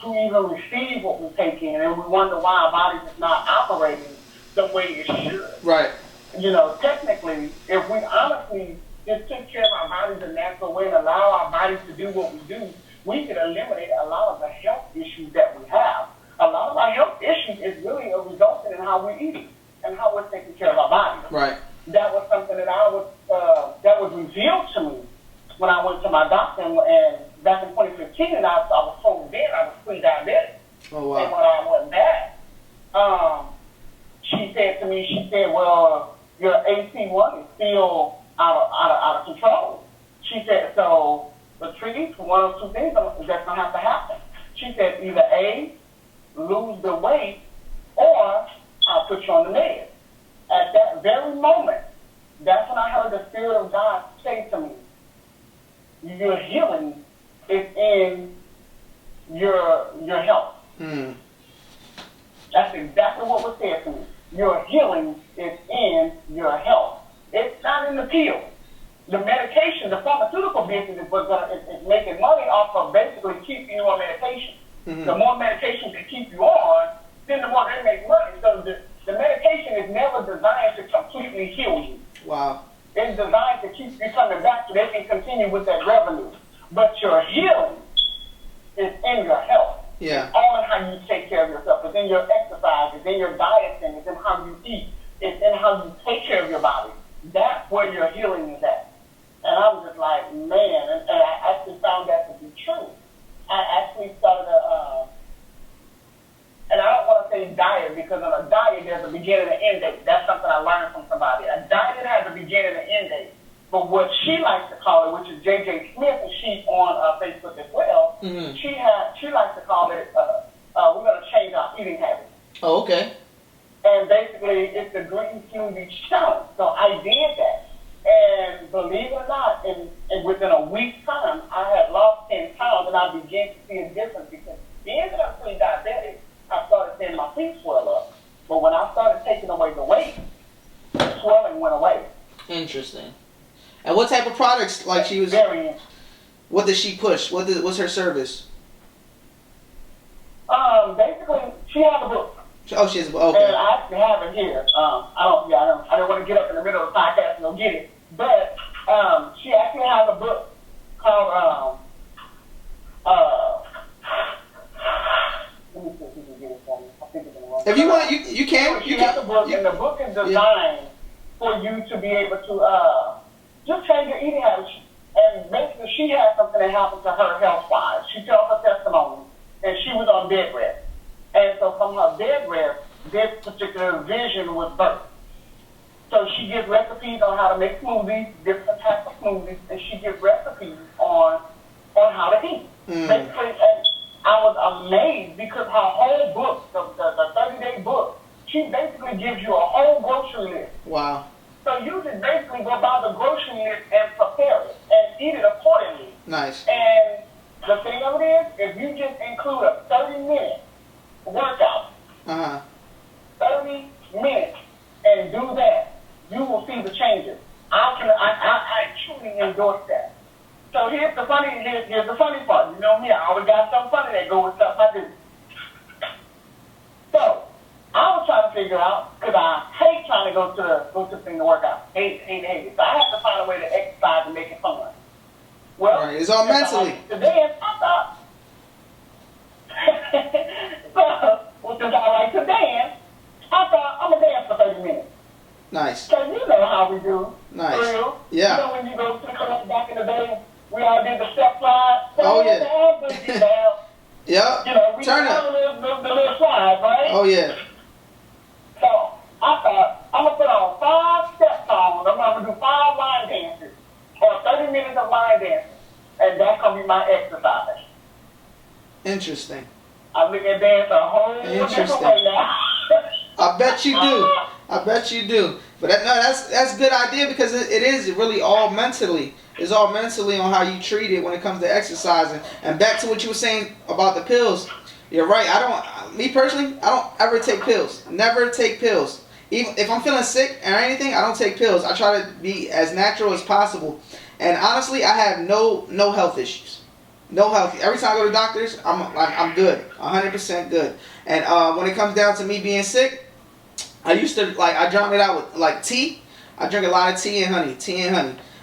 Speaker 4: even receive what we take in, and we wonder why our bodies is not operating the way it should.
Speaker 3: Right.
Speaker 4: You know, technically, if we honestly just took care of our bodies the natural way and allow our bodies to do what we do, we could eliminate a lot of the health issues that we have. A lot of our health issues is really a result in how we eat and how we're taking care of our bodies.
Speaker 3: Right.
Speaker 4: That was something that that was revealed to me when I went to my doctor and back in 2015, and I was told then I was pre-diabetic.
Speaker 3: Oh wow.
Speaker 4: And when I went back, she said to me, well, your AWon is still out of control. She said, so Latrice, one of two things that's gonna have to happen. She said either A, lose the weight, or I'll put you on the meds. At that very moment, that's when I heard the Spirit of God say to me, your healing is in your health. That's exactly what was said to me. Your healing is in your health. It's not in the pill. The medication, the pharmaceutical business is making money off of basically keeping you on medication. The more medication they keep you on, then the more they make money. So the medication is never designed to completely heal you.
Speaker 3: Wow.
Speaker 4: It's designed to keep you coming back so they can continue with that revenue. But your healing is in your health.
Speaker 3: Yeah.
Speaker 4: It's all in how you take care of yourself. It's in your exercise. It's in your diet. It's in how you eat. It's in how you take care of your body. That's where your healing is at. And I was just like, man, and I actually found that to be true. I actually started and I don't want to say diet because on a diet there's a beginning and end date. That's something I learned from somebody. A diet has a beginning and end date. But what she likes to call it, which is JJ Smith, and she's on Facebook as well, she likes to call it, we're going to change our eating habits.
Speaker 3: Oh, okay.
Speaker 4: And basically, it's the green smoothie challenge. So I did that. And believe it or not, in within a week's time, I had lost 10 pounds, and I began to see a difference because being that I'm pre-diabetic, I started seeing my feet swell up. But when I started taking away the weight, the swelling went away.
Speaker 3: Interesting. And what type of products, like she was...
Speaker 4: Very interesting.
Speaker 3: What does she push? What's her service?
Speaker 4: Basically, she has a book.
Speaker 3: Oh, she has a book. Okay.
Speaker 4: And I actually have it here. I don't want to get up in the middle of the podcast and go get it. But she actually has a book called let me see if you can get it for me. I think it's in the wrong.
Speaker 3: If you want, you can.
Speaker 4: She has a book, and the book is designed for you to be able to just change your eating habits. And basically, she had something that happened to her health-wise. She tells her testimony, and she was on bed rest. And so from her bed rest, this particular vision was birthed. So she gives recipes on how to make smoothies, different types of smoothies, and she gives recipes on how to eat. Basically, and I was amazed because her whole book, the 30-day book, she basically gives you a whole grocery list.
Speaker 3: Wow.
Speaker 4: So you just basically go by the grocery list and prepare it and eat it accordingly.
Speaker 3: Nice.
Speaker 4: And the thing of it is, if you just include a 30-minute workout, 30 minutes, and do that, you will see the changes. I truly endorse that. So here's the funny part. You know me, I always got something funny that goes with stuff I do. So I was trying to figure out, because I hate trying to go to the thing to work out. Hate it. So I have to find a way to exercise and make it fun. Well,
Speaker 3: right. It's all mentally.
Speaker 4: Today, I thought. Since I like to dance, I thought I'm gonna dance for 30 minutes.
Speaker 3: Nice.
Speaker 4: Because you know how we do.
Speaker 3: Nice.
Speaker 4: Real.
Speaker 3: Yeah.
Speaker 4: You know when you go to the club back in the day, we all did the step slide.
Speaker 3: Oh, yeah.
Speaker 4: Down.
Speaker 3: Yep.
Speaker 4: You know, we
Speaker 3: Turn
Speaker 4: did
Speaker 3: it.
Speaker 4: the little slide, right?
Speaker 3: Oh, yeah.
Speaker 4: So I thought I'm gonna put on 5 step songs. I'm gonna do 5 line dances or 30 minutes of line dancing. and that's gonna be my exercise.
Speaker 3: Interesting.
Speaker 4: I look at dance a whole different way now.
Speaker 3: I bet you do. I bet you do. But that's a good idea because it is really all mentally. It's all mentally on how you treat it when it comes to exercising. And back to what you were saying about the pills. You're right. Me personally, I don't ever take pills. Never take pills. Even if I'm feeling sick or anything, I don't take pills. I try to be as natural as possible. And honestly, I have no health issues. No health. Every time I go to doctors, I'm good. 100% good. And when it comes down to me being sick, I used to I drown it out with tea. I drink a lot of tea and honey.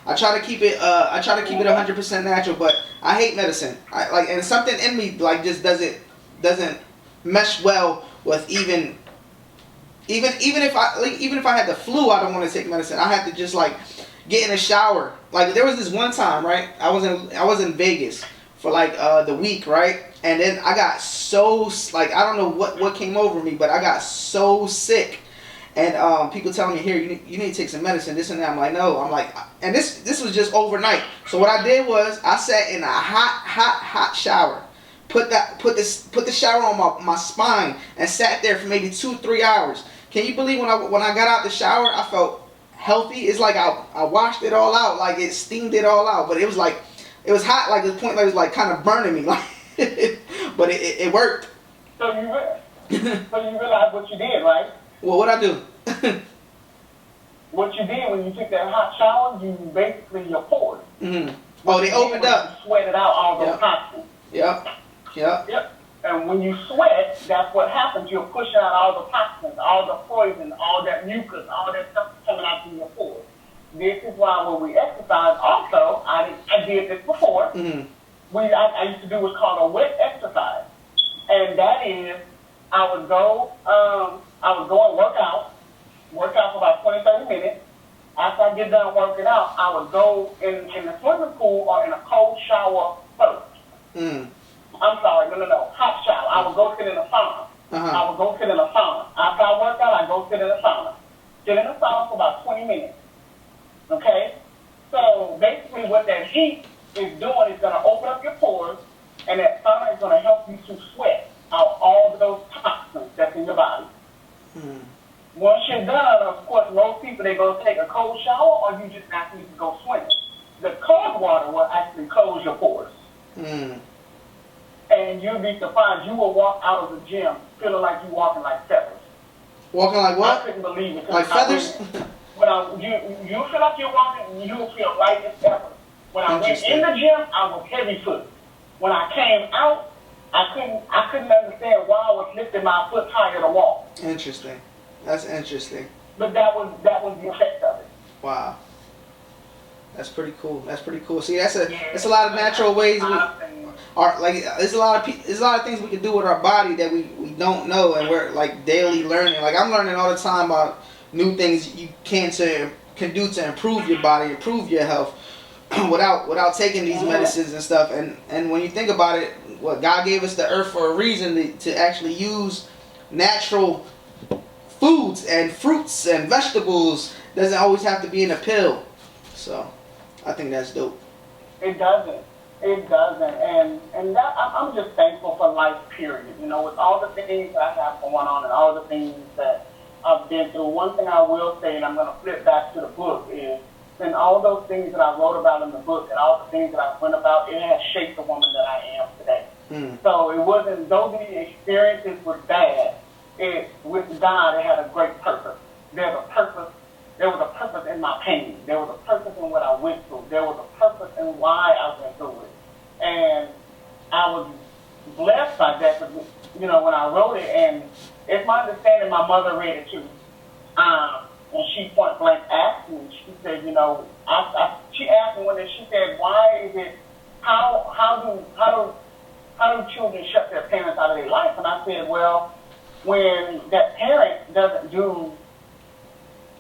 Speaker 3: I try to keep it 100% natural, but I hate medicine. And something in me just doesn't mesh well with even if I had the flu, I don't want to take medicine. I had to just get in a shower. There was this one time, right? I was in Vegas for the week, right? And then I got so I don't know what came over me, but I got so sick. And people telling me, here, you need to take some medicine, this and that. I'm like, no. I'm like, and this was just overnight. So what I did was I sat in a hot shower, put the shower on my spine, and sat there for maybe 2-3 hours. Can you believe when I got out the shower, I felt healthy? It's like I washed it all out, it steamed it all out. But it was hot, to the point that it was kind of burning me, but it worked.
Speaker 4: So you realize what you did, right?
Speaker 3: Well, what'd I do?
Speaker 4: What you did when you took that hot shower, you basically your pores.
Speaker 3: Mm-hmm. Oh, they opened up.
Speaker 4: You sweated out all those toxins.
Speaker 3: Yep.
Speaker 4: And when you sweat, that's what happens. You're pushing out all the toxins, all the poison, all that mucus, all that stuff coming out through your pores. This is why when we exercise, also, I did this before. Mm-hmm. I used to do what's called a wet exercise, and that is I would go and work out for about 20-30 minutes. After I get done working out, I would go in the swimming pool or in a cold shower first. I'm sorry, no, hot shower. I would go sit in a sauna. I would go sit in a sauna. After I work out, I go sit in a sauna. Sit in a sauna for about 20 minutes. Okay? So basically what that heat is doing is going to open up your pores, and that sauna is going to help you to sweat out all of those toxins that's in your body. Once you're done, of course, most people, they go take a cold shower, or you just actually go swimming. The cold water will actually close your pores. And you'll be surprised. You will walk out of the gym feeling like you're walking like feathers.
Speaker 3: Walking like what?
Speaker 4: I couldn't believe it.
Speaker 3: Like feathers?
Speaker 4: You feel like you're walking, you feel light as feathers. When I went in the gym, I was heavy foot. When I came out, I couldn't understand why I was lifting my foot higher to walk.
Speaker 3: Interesting. That's interesting.
Speaker 4: But that was the effect of it.
Speaker 3: Wow. That's pretty cool. See, that's a lot of natural ways there's a lot of things we can do with our body that we don't know, and we're daily learning. I'm learning all the time about new things you can do to improve your body, improve your health without taking these medicines and stuff. And when you think about it, God gave us the earth for a reason to actually use natural foods and fruits and vegetables. Doesn't always have to be in a pill. So I think that's dope.
Speaker 4: It doesn't. And that, I'm just thankful for life, period. With all the things that I have going on and all the things that I've been through, one thing I will say, and I'm going to flip back to the book, is and all those things that I wrote about in the book and all the things that I went about, it has shaped the woman that I am today. So it wasn't, though the experiences were bad, with God, it had a great purpose. There was a purpose in my pain. There was a purpose in what I went through. There was a purpose in why I went through it. And I was blessed by that, because, when I wrote it, and it's my understanding my mother read it too. And she point blank asked me, she said, she asked me one day, she said, why is it, how do children shut their parents out of their life? And I said, well, when that parent doesn't do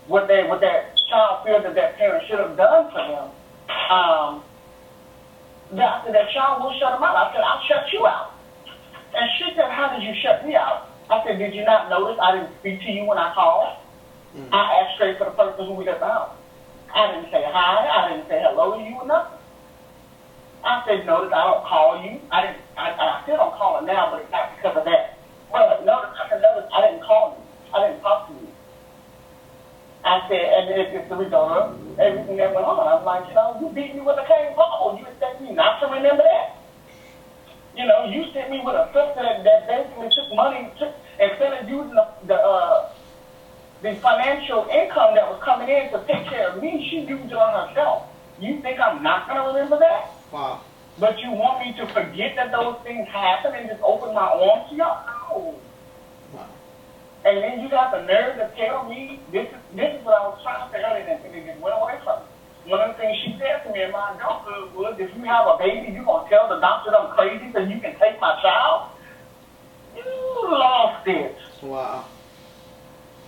Speaker 4: what that child feels that parent should have done for them, that child will shut them out. I said, I'll shut you out. And she said, how did you shut me out? I said, did you not notice I didn't speak to you when I called? I asked straight for the person who we left out. I didn't say hi. I didn't say hello to you or nothing. I said, notice I don't call you. I still don't call her now, but it's not because of that. But notice, I didn't call you. I didn't talk to you. I said, and it's the result of everything that went on. I'm like, you beat me with a cane pole. You expect me not to remember that? You sent me with a sister that basically took money, instead of using the financial income that was coming in to take care of me, she used it on herself. You think I'm not going to remember that?
Speaker 3: Wow.
Speaker 4: But you want me to forget that those things happen and just open my arms to y'all? No.
Speaker 3: Wow.
Speaker 4: And then you got the nerve to tell me, this is what I was trying to say earlier, and it just went away from me. One of the things she said to me in my adulthood was, if you have a baby, you going to tell the doctor I'm crazy so you can take my child? You lost it.
Speaker 3: Wow.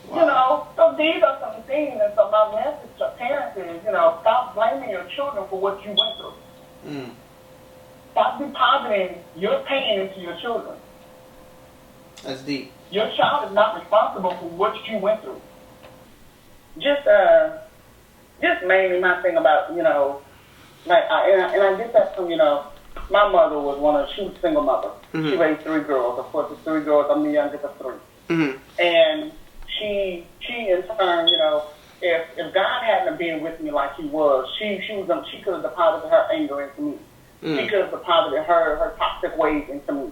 Speaker 4: So these are some things, and so my message to parents is, stop blaming your children for what you went through.
Speaker 3: Mm.
Speaker 4: Stop depositing your pain into your children.
Speaker 3: That's deep.
Speaker 4: Your child is not responsible for what you went through. Just mainly my thing about, I get that from, my mother was she was a single mother.
Speaker 3: Mm-hmm.
Speaker 4: She raised 3 girls. Of course, the 3 girls, I'm the youngest of 3.
Speaker 3: Mm-hmm.
Speaker 4: And she in turn, if God hadn't been with me like he was, she could have deposited her anger into me.
Speaker 3: Mm.
Speaker 4: She could have deposited her toxic ways into me.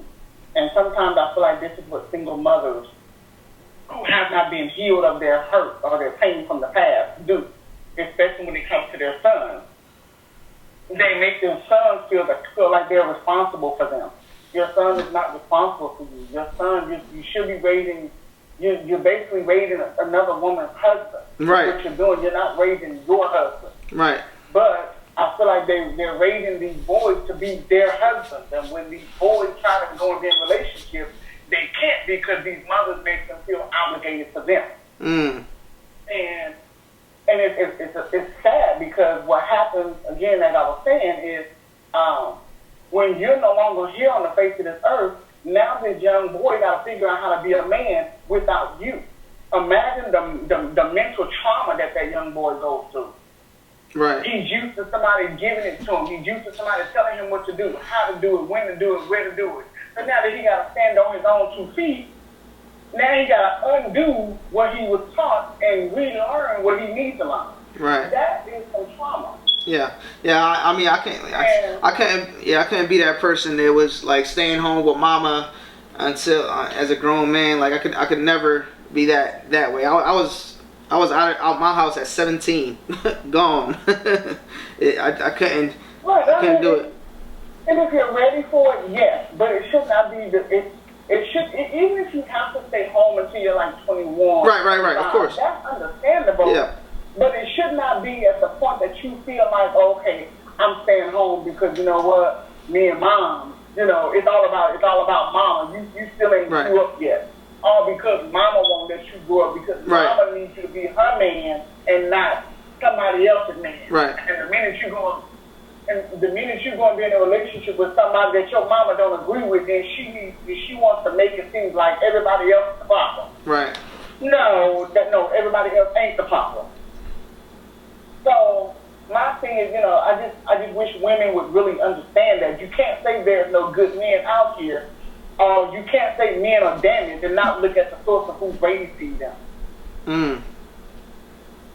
Speaker 4: And sometimes I feel like this is what single mothers who have not been healed of their hurt or their pain from the past do, especially when it comes to their sons. They make their sons feel like they're responsible for them. Your son is not responsible for you. Your son, you should be raising, you're basically raising another woman's husband.
Speaker 3: Right.
Speaker 4: That's what you're doing. You're not raising your husband.
Speaker 3: Right.
Speaker 4: But I feel like they're raising these boys to be their husbands. And when these boys try to go in their relationships, they can't because these mothers make them feel obligated to them.
Speaker 3: Mm.
Speaker 4: And it's sad because what happens, again, as I was saying, is when you're no longer here on the face of this earth, now this young boy got to figure out how to be a man without you. Imagine the mental trauma that young boy goes through.
Speaker 3: Right.
Speaker 4: He's used to somebody giving it to him. He's used to somebody telling him what to do, how to do it, when to do it, where to do it. So now that he got to stand on his own 2 feet, now he got to undo what he was taught and relearn what he needs to learn.
Speaker 3: Right.
Speaker 4: That is some trauma.
Speaker 3: Yeah. I mean, I couldn't be that person that was like staying home with mama until as a grown man. Like I could never be that way. I was out my house at 17, gone. I couldn't.
Speaker 4: Right,
Speaker 3: I couldn't do it.
Speaker 4: And if you're ready for it, yes, but it should not be even if you have to stay home until you're like 21.
Speaker 3: Right. Of course.
Speaker 4: That's understandable.
Speaker 3: Yeah.
Speaker 4: But it should not be at the point that you feel like, okay, I'm staying home because you know what, me and mom, it's all about mama. You still ain't grew up yet. All because mama won't let you grow up because mama needs you to be her man and not somebody else's man.
Speaker 3: Right.
Speaker 4: And the minute you're going to be in a relationship with somebody that your mama don't agree with, then she wants to make it seem like everybody else is the problem.
Speaker 3: Right.
Speaker 4: No, everybody else ain't the problem. So my thing is, I just wish women would really understand that you can't say there's no good men out here, or you can't say men are damaged and not look at the source of who raised them.
Speaker 3: Mm.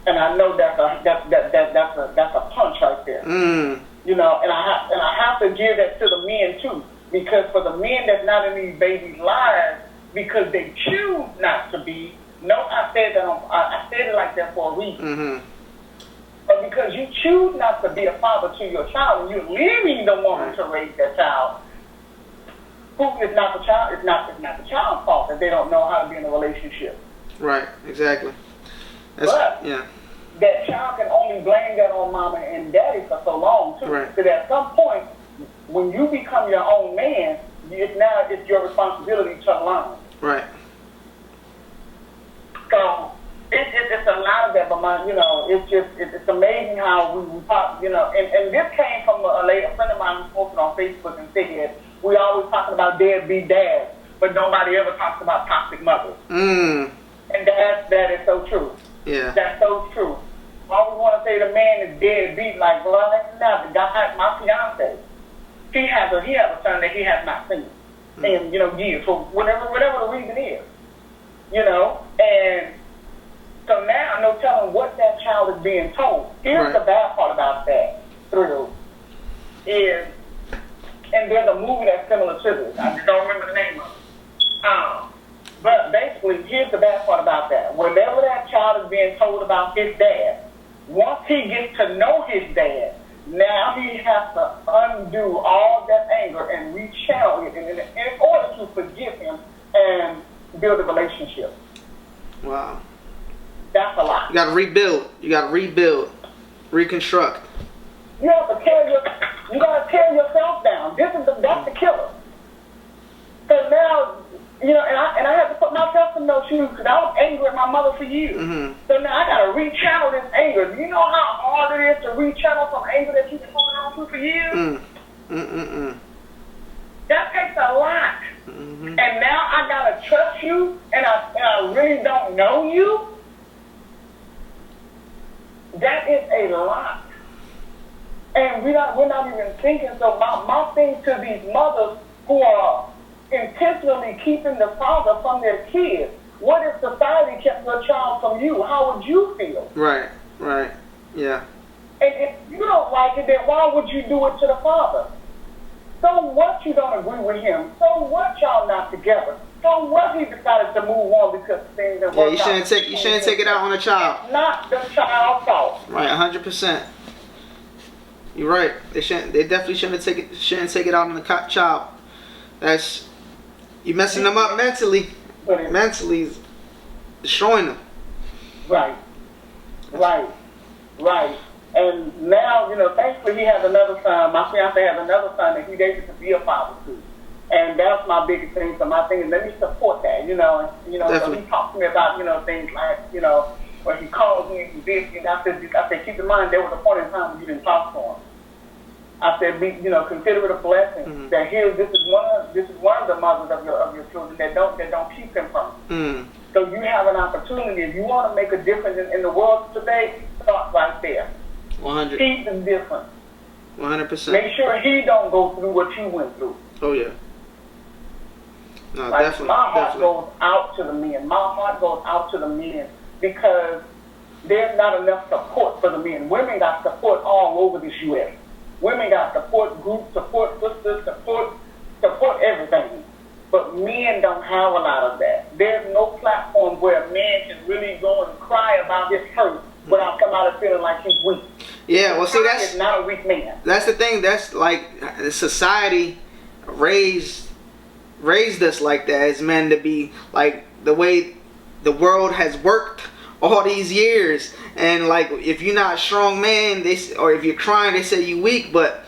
Speaker 4: And I know that's a punch right there.
Speaker 3: Mm.
Speaker 4: And I have to give that to the men too, because for the men that's not in these babies' lives because they choose not to be. No, I said it like that for a reason.
Speaker 3: Mm-hmm.
Speaker 4: But because you choose not to be a father to your child, and you're leaving the woman to raise that child, who is not the child? It's not the child's fault that they don't know how to be in a relationship.
Speaker 3: Right. Exactly.
Speaker 4: But that child can only blame that on mama and daddy for so long too.
Speaker 3: Right.
Speaker 4: Because at some point, when you become your own man, it's your responsibility to learn.
Speaker 3: Right.
Speaker 4: So it's a lot of that, but it's amazing how we talk, and this came from a friend of mine who posted on Facebook and said, we always talking about deadbeat dads, but nobody ever talks about toxic mothers.
Speaker 3: Mm.
Speaker 4: And that is so true.
Speaker 3: Yeah.
Speaker 4: That's so true. I always want to say the man is deadbeat, like, well, that's not the guy, my fiance. he has a son that he has not seen in, years, for whatever the reason is, and so now no telling what that child is being told. Here's the bad part about that, Thrillz, is, and there's a movie that's similar to this. I just don't remember the name of it. But basically, here's the bad part about that. Whatever that child is being told about his dad, once he gets to know his dad, now he has to undo all that anger and rechannel it in order to forgive him and build a relationship.
Speaker 3: Wow.
Speaker 4: That's a lot.
Speaker 3: You gotta rebuild. Reconstruct.
Speaker 4: You have to you gotta tear yourself down. That's the killer. Because now, and I have to put myself in those shoes because I was angry at my mother for years. Mm-hmm. So now I got to rechannel this anger. Do you know how hard it is to rechannel some anger that you've been holding on to for years? That takes a lot. Mm-hmm. And now I got to trust you and I really don't know you. That is a lot. And we're not even thinking. So my thing to these mothers who are intentionally keeping the father from their kids. What if society kept your child from you? How would you feel?
Speaker 3: Right, yeah.
Speaker 4: And if you don't like it, then why would you do it to the father? So what you don't agree with him? So what y'all not together? So what he decided to move on because things that work out?
Speaker 3: You shouldn't take it out on the child.
Speaker 4: It's not the child's fault.
Speaker 3: Right, 100%. You're right. They definitely shouldn't take it out on the child. You messing them up mentally. Mentally destroying them. Right.
Speaker 4: And now, thankfully he has another son. My fiance has another son that he's able to be a father to. And that's my biggest thing. So my thing is, let me support that, So he talks to me about, things like, when he calls me and this, and I said, keep in mind, there was a point in time when you didn't talk to him. I said, consider it a blessing. Mm-hmm. That this is one of the mothers of your children that don't keep him from. Mm-hmm. So you have an opportunity. If you want to make a difference in the world today, start right there.
Speaker 3: 100.
Speaker 4: Keep the difference.
Speaker 3: 100%.
Speaker 4: Make sure he don't go through what you went through.
Speaker 3: Oh yeah. No,
Speaker 4: like,
Speaker 3: definitely.
Speaker 4: My heart goes out to the men. My heart goes out to the men because there's not enough support for the men. Women got support all over this U.S. Women got support groups, support sisters, support everything. But men don't have a lot of that. There's no platform where a man can really go and cry about his hurt without coming out of feeling like he's weak.
Speaker 3: Yeah, well, see, that's
Speaker 4: not a weak man.
Speaker 3: That's the thing. That's like society raised us like that as men to be like the way the world has worked all these years. And like, if you're not a strong man, or if you're crying, they say you weak. But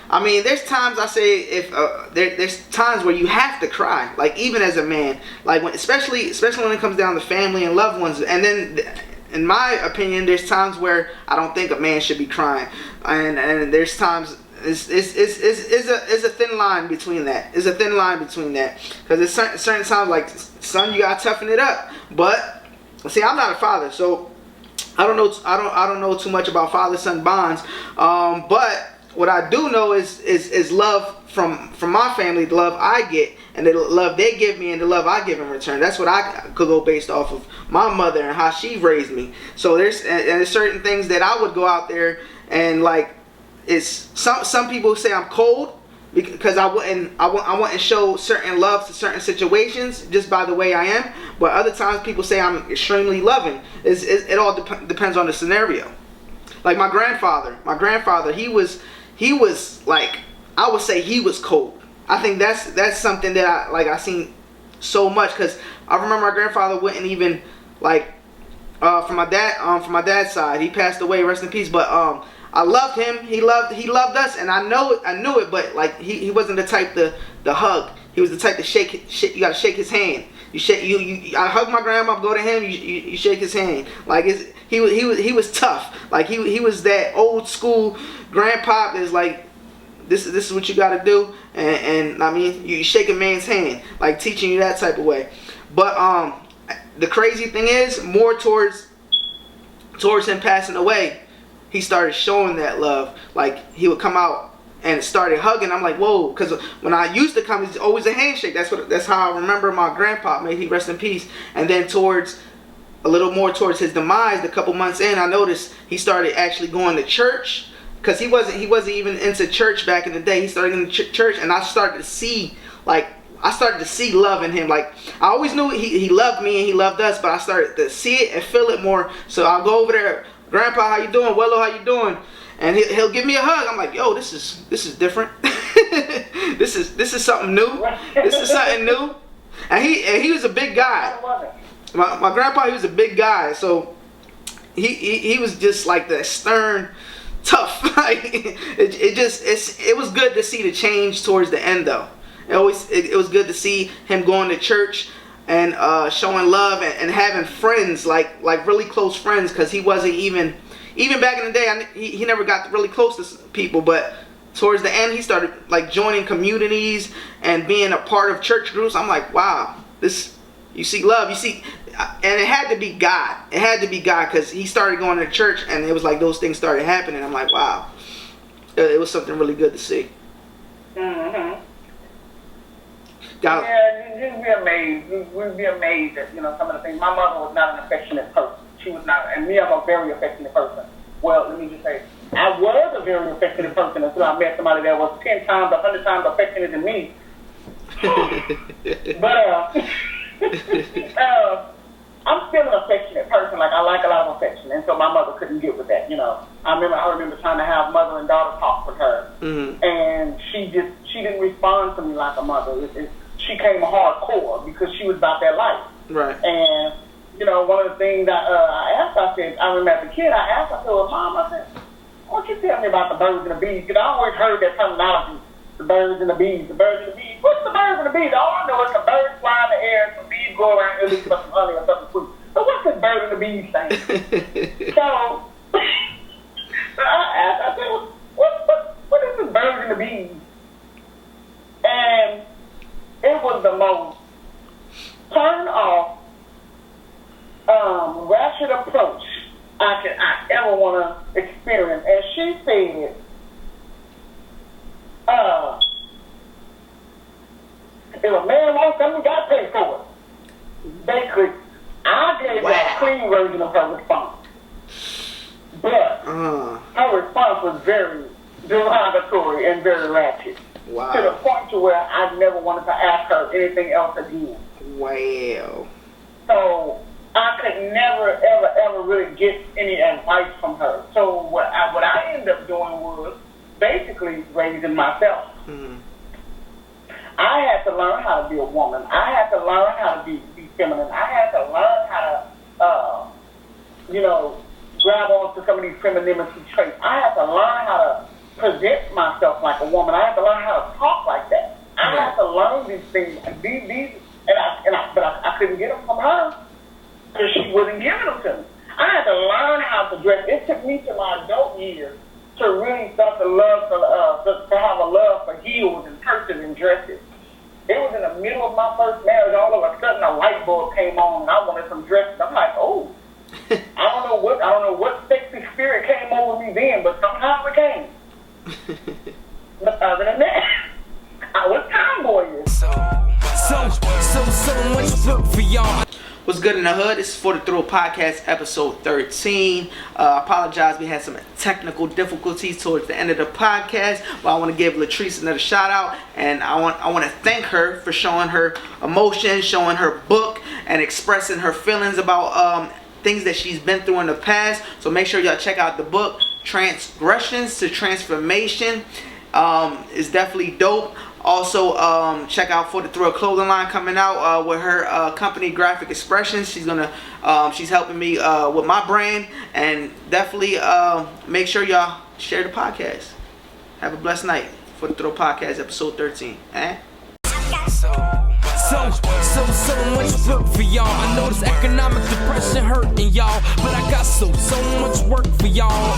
Speaker 3: I mean, there's times I say there's times where you have to cry, like even as a man, like especially when it comes down to family and loved ones. And then, in my opinion, there's times where I don't think a man should be crying, and there's times it's a thin line between that. It's a thin line between that because it's certain times like, son, you gotta toughen it up. But see, I'm not a father, so I don't know too much about father-son bonds. But what I do know is love from my family, the love I get, and the love they give me, and the love I give in return. That's what I could go based off of my mother and how she raised me. So there's certain things that I would go out there and like. It's some people say I'm cold because I wouldn't show certain love to certain situations just by the way I am. But other times people say I'm extremely loving. It all depends on the scenario. Like my grandfather, he was like, I would say he was cold. I think that's something that I seen so much because I remember my grandfather wouldn't even like from my dad's side. He passed away, rest in peace. But I loved him. He loved us, and I knew it. But like he wasn't the type to hug. He was the type to shake. You gotta shake his hand. I hug my grandma, go to him. You shake his hand. Like he was tough. Like he was that old school grandpa that's like, this is what you gotta do. And I mean, you shake a man's hand, like teaching you that type of way. But the crazy thing is, more towards him passing away, he started showing that love. Like he would come out and started hugging. I'm like, whoa, because when I used to come, it's always a handshake. That's how I remember my grandpa. May he rest in peace. And then a little more towards his demise, a couple months in, I noticed he started actually going to church, because he wasn't even into church back in the day. He started in church, and I started to see love in him. Like, I always knew he loved me and he loved us, but I started to see it and feel it more. So I'll go over there, Grandpa, how you doing? Wello, how you doing? And he'll give me a hug. I'm like, yo, this is different. this is something new. This is something new. And he was a big guy. My grandpa, he was a big guy, so he was just like the stern, tough. Like, it was good to see the change towards the end, though. It was good to see him going to church and showing love and having friends, like really close friends, because he wasn't even back in the day. He never got really close to people, but towards the end he started like joining communities and being a part of church groups. I'm like, wow, you see love, and it had to be God. It had to be God, because he started going to church and it was like those things started happening. I'm like, wow, it was something really good to see.
Speaker 4: Mm-hmm. Yeah, you'd be amazed. We'd be amazed at, some of the things. My mother was not an affectionate person. She was not, and me, I'm a very affectionate person. Well, let me just say, I was a very affectionate person until I met somebody that was 10 times, 100 times affectionate than me. But I'm still an affectionate person. Like, I like a lot of affection, and so my mother couldn't get with that. I remember trying to have mother and daughter talk with her, and she didn't respond to me like a mother. She came hardcore because she was about that life. Right. And one of the things I asked, I remember as a kid, I said, well, Mom, I said, why don't you tell me about the birds and the bees? Because I always heard that terminology, the birds and the bees, the birds and the bees. What's the birds and the bees? All I know is the birds fly in the air and some bees go around and looking for some honey or something sweet. So what's this bird and the bees thing? So I said, what is this bird and the bees? And it was the most turn off, ratchet approach I ever want to experience. And she said, if a man wants something, you got to pay for it. Basically, I gave her a clean version of her response. But her response was very derogatory and very ratchet. Wow. To the point to where I never wanted to ask her anything else again. Wow. So I could never, ever, ever really get any advice from her. So what I ended up doing was basically raising myself. Mm-hmm. I had to learn how to be a woman. I had to learn how to be feminine. I had to learn how to, grab on to some of these femininity traits. I had to learn how to present myself like a woman. I had to learn how to talk like that. I had to learn these things. But I couldn't get them from her because she wasn't giving them to me. I had to learn how to dress. It took me to my adult years to really start to have a love for heels and purses and dresses. It was in the middle of my first marriage. All of a sudden, a light bulb came on, and I wanted some dresses. I'm like, oh, I don't know what sexy spirit came over me then, but somehow it came. But other than that, I was tomboyish. So much look for y'all. What's good in the hood? This is For the Thrill Podcast, episode 13. Apologize, we had some technical difficulties towards the end of the podcast, but I want to give Latrice another shout out, and I want to thank her for showing her emotions, showing her book, and expressing her feelings about things that she's been through in the past. So make sure y'all check out the book, Transgressions to Transformation. It's definitely dope. Also, check out For the Thrill clothing line coming out with her company, Graphic Expressions. She's helping me with my brand, and definitely make sure y'all share the podcast. Have a blessed night. For the Thrill Podcast, episode 13. So much look for y'all. I know this economic depression hurting y'all, but I got so much work for y'all.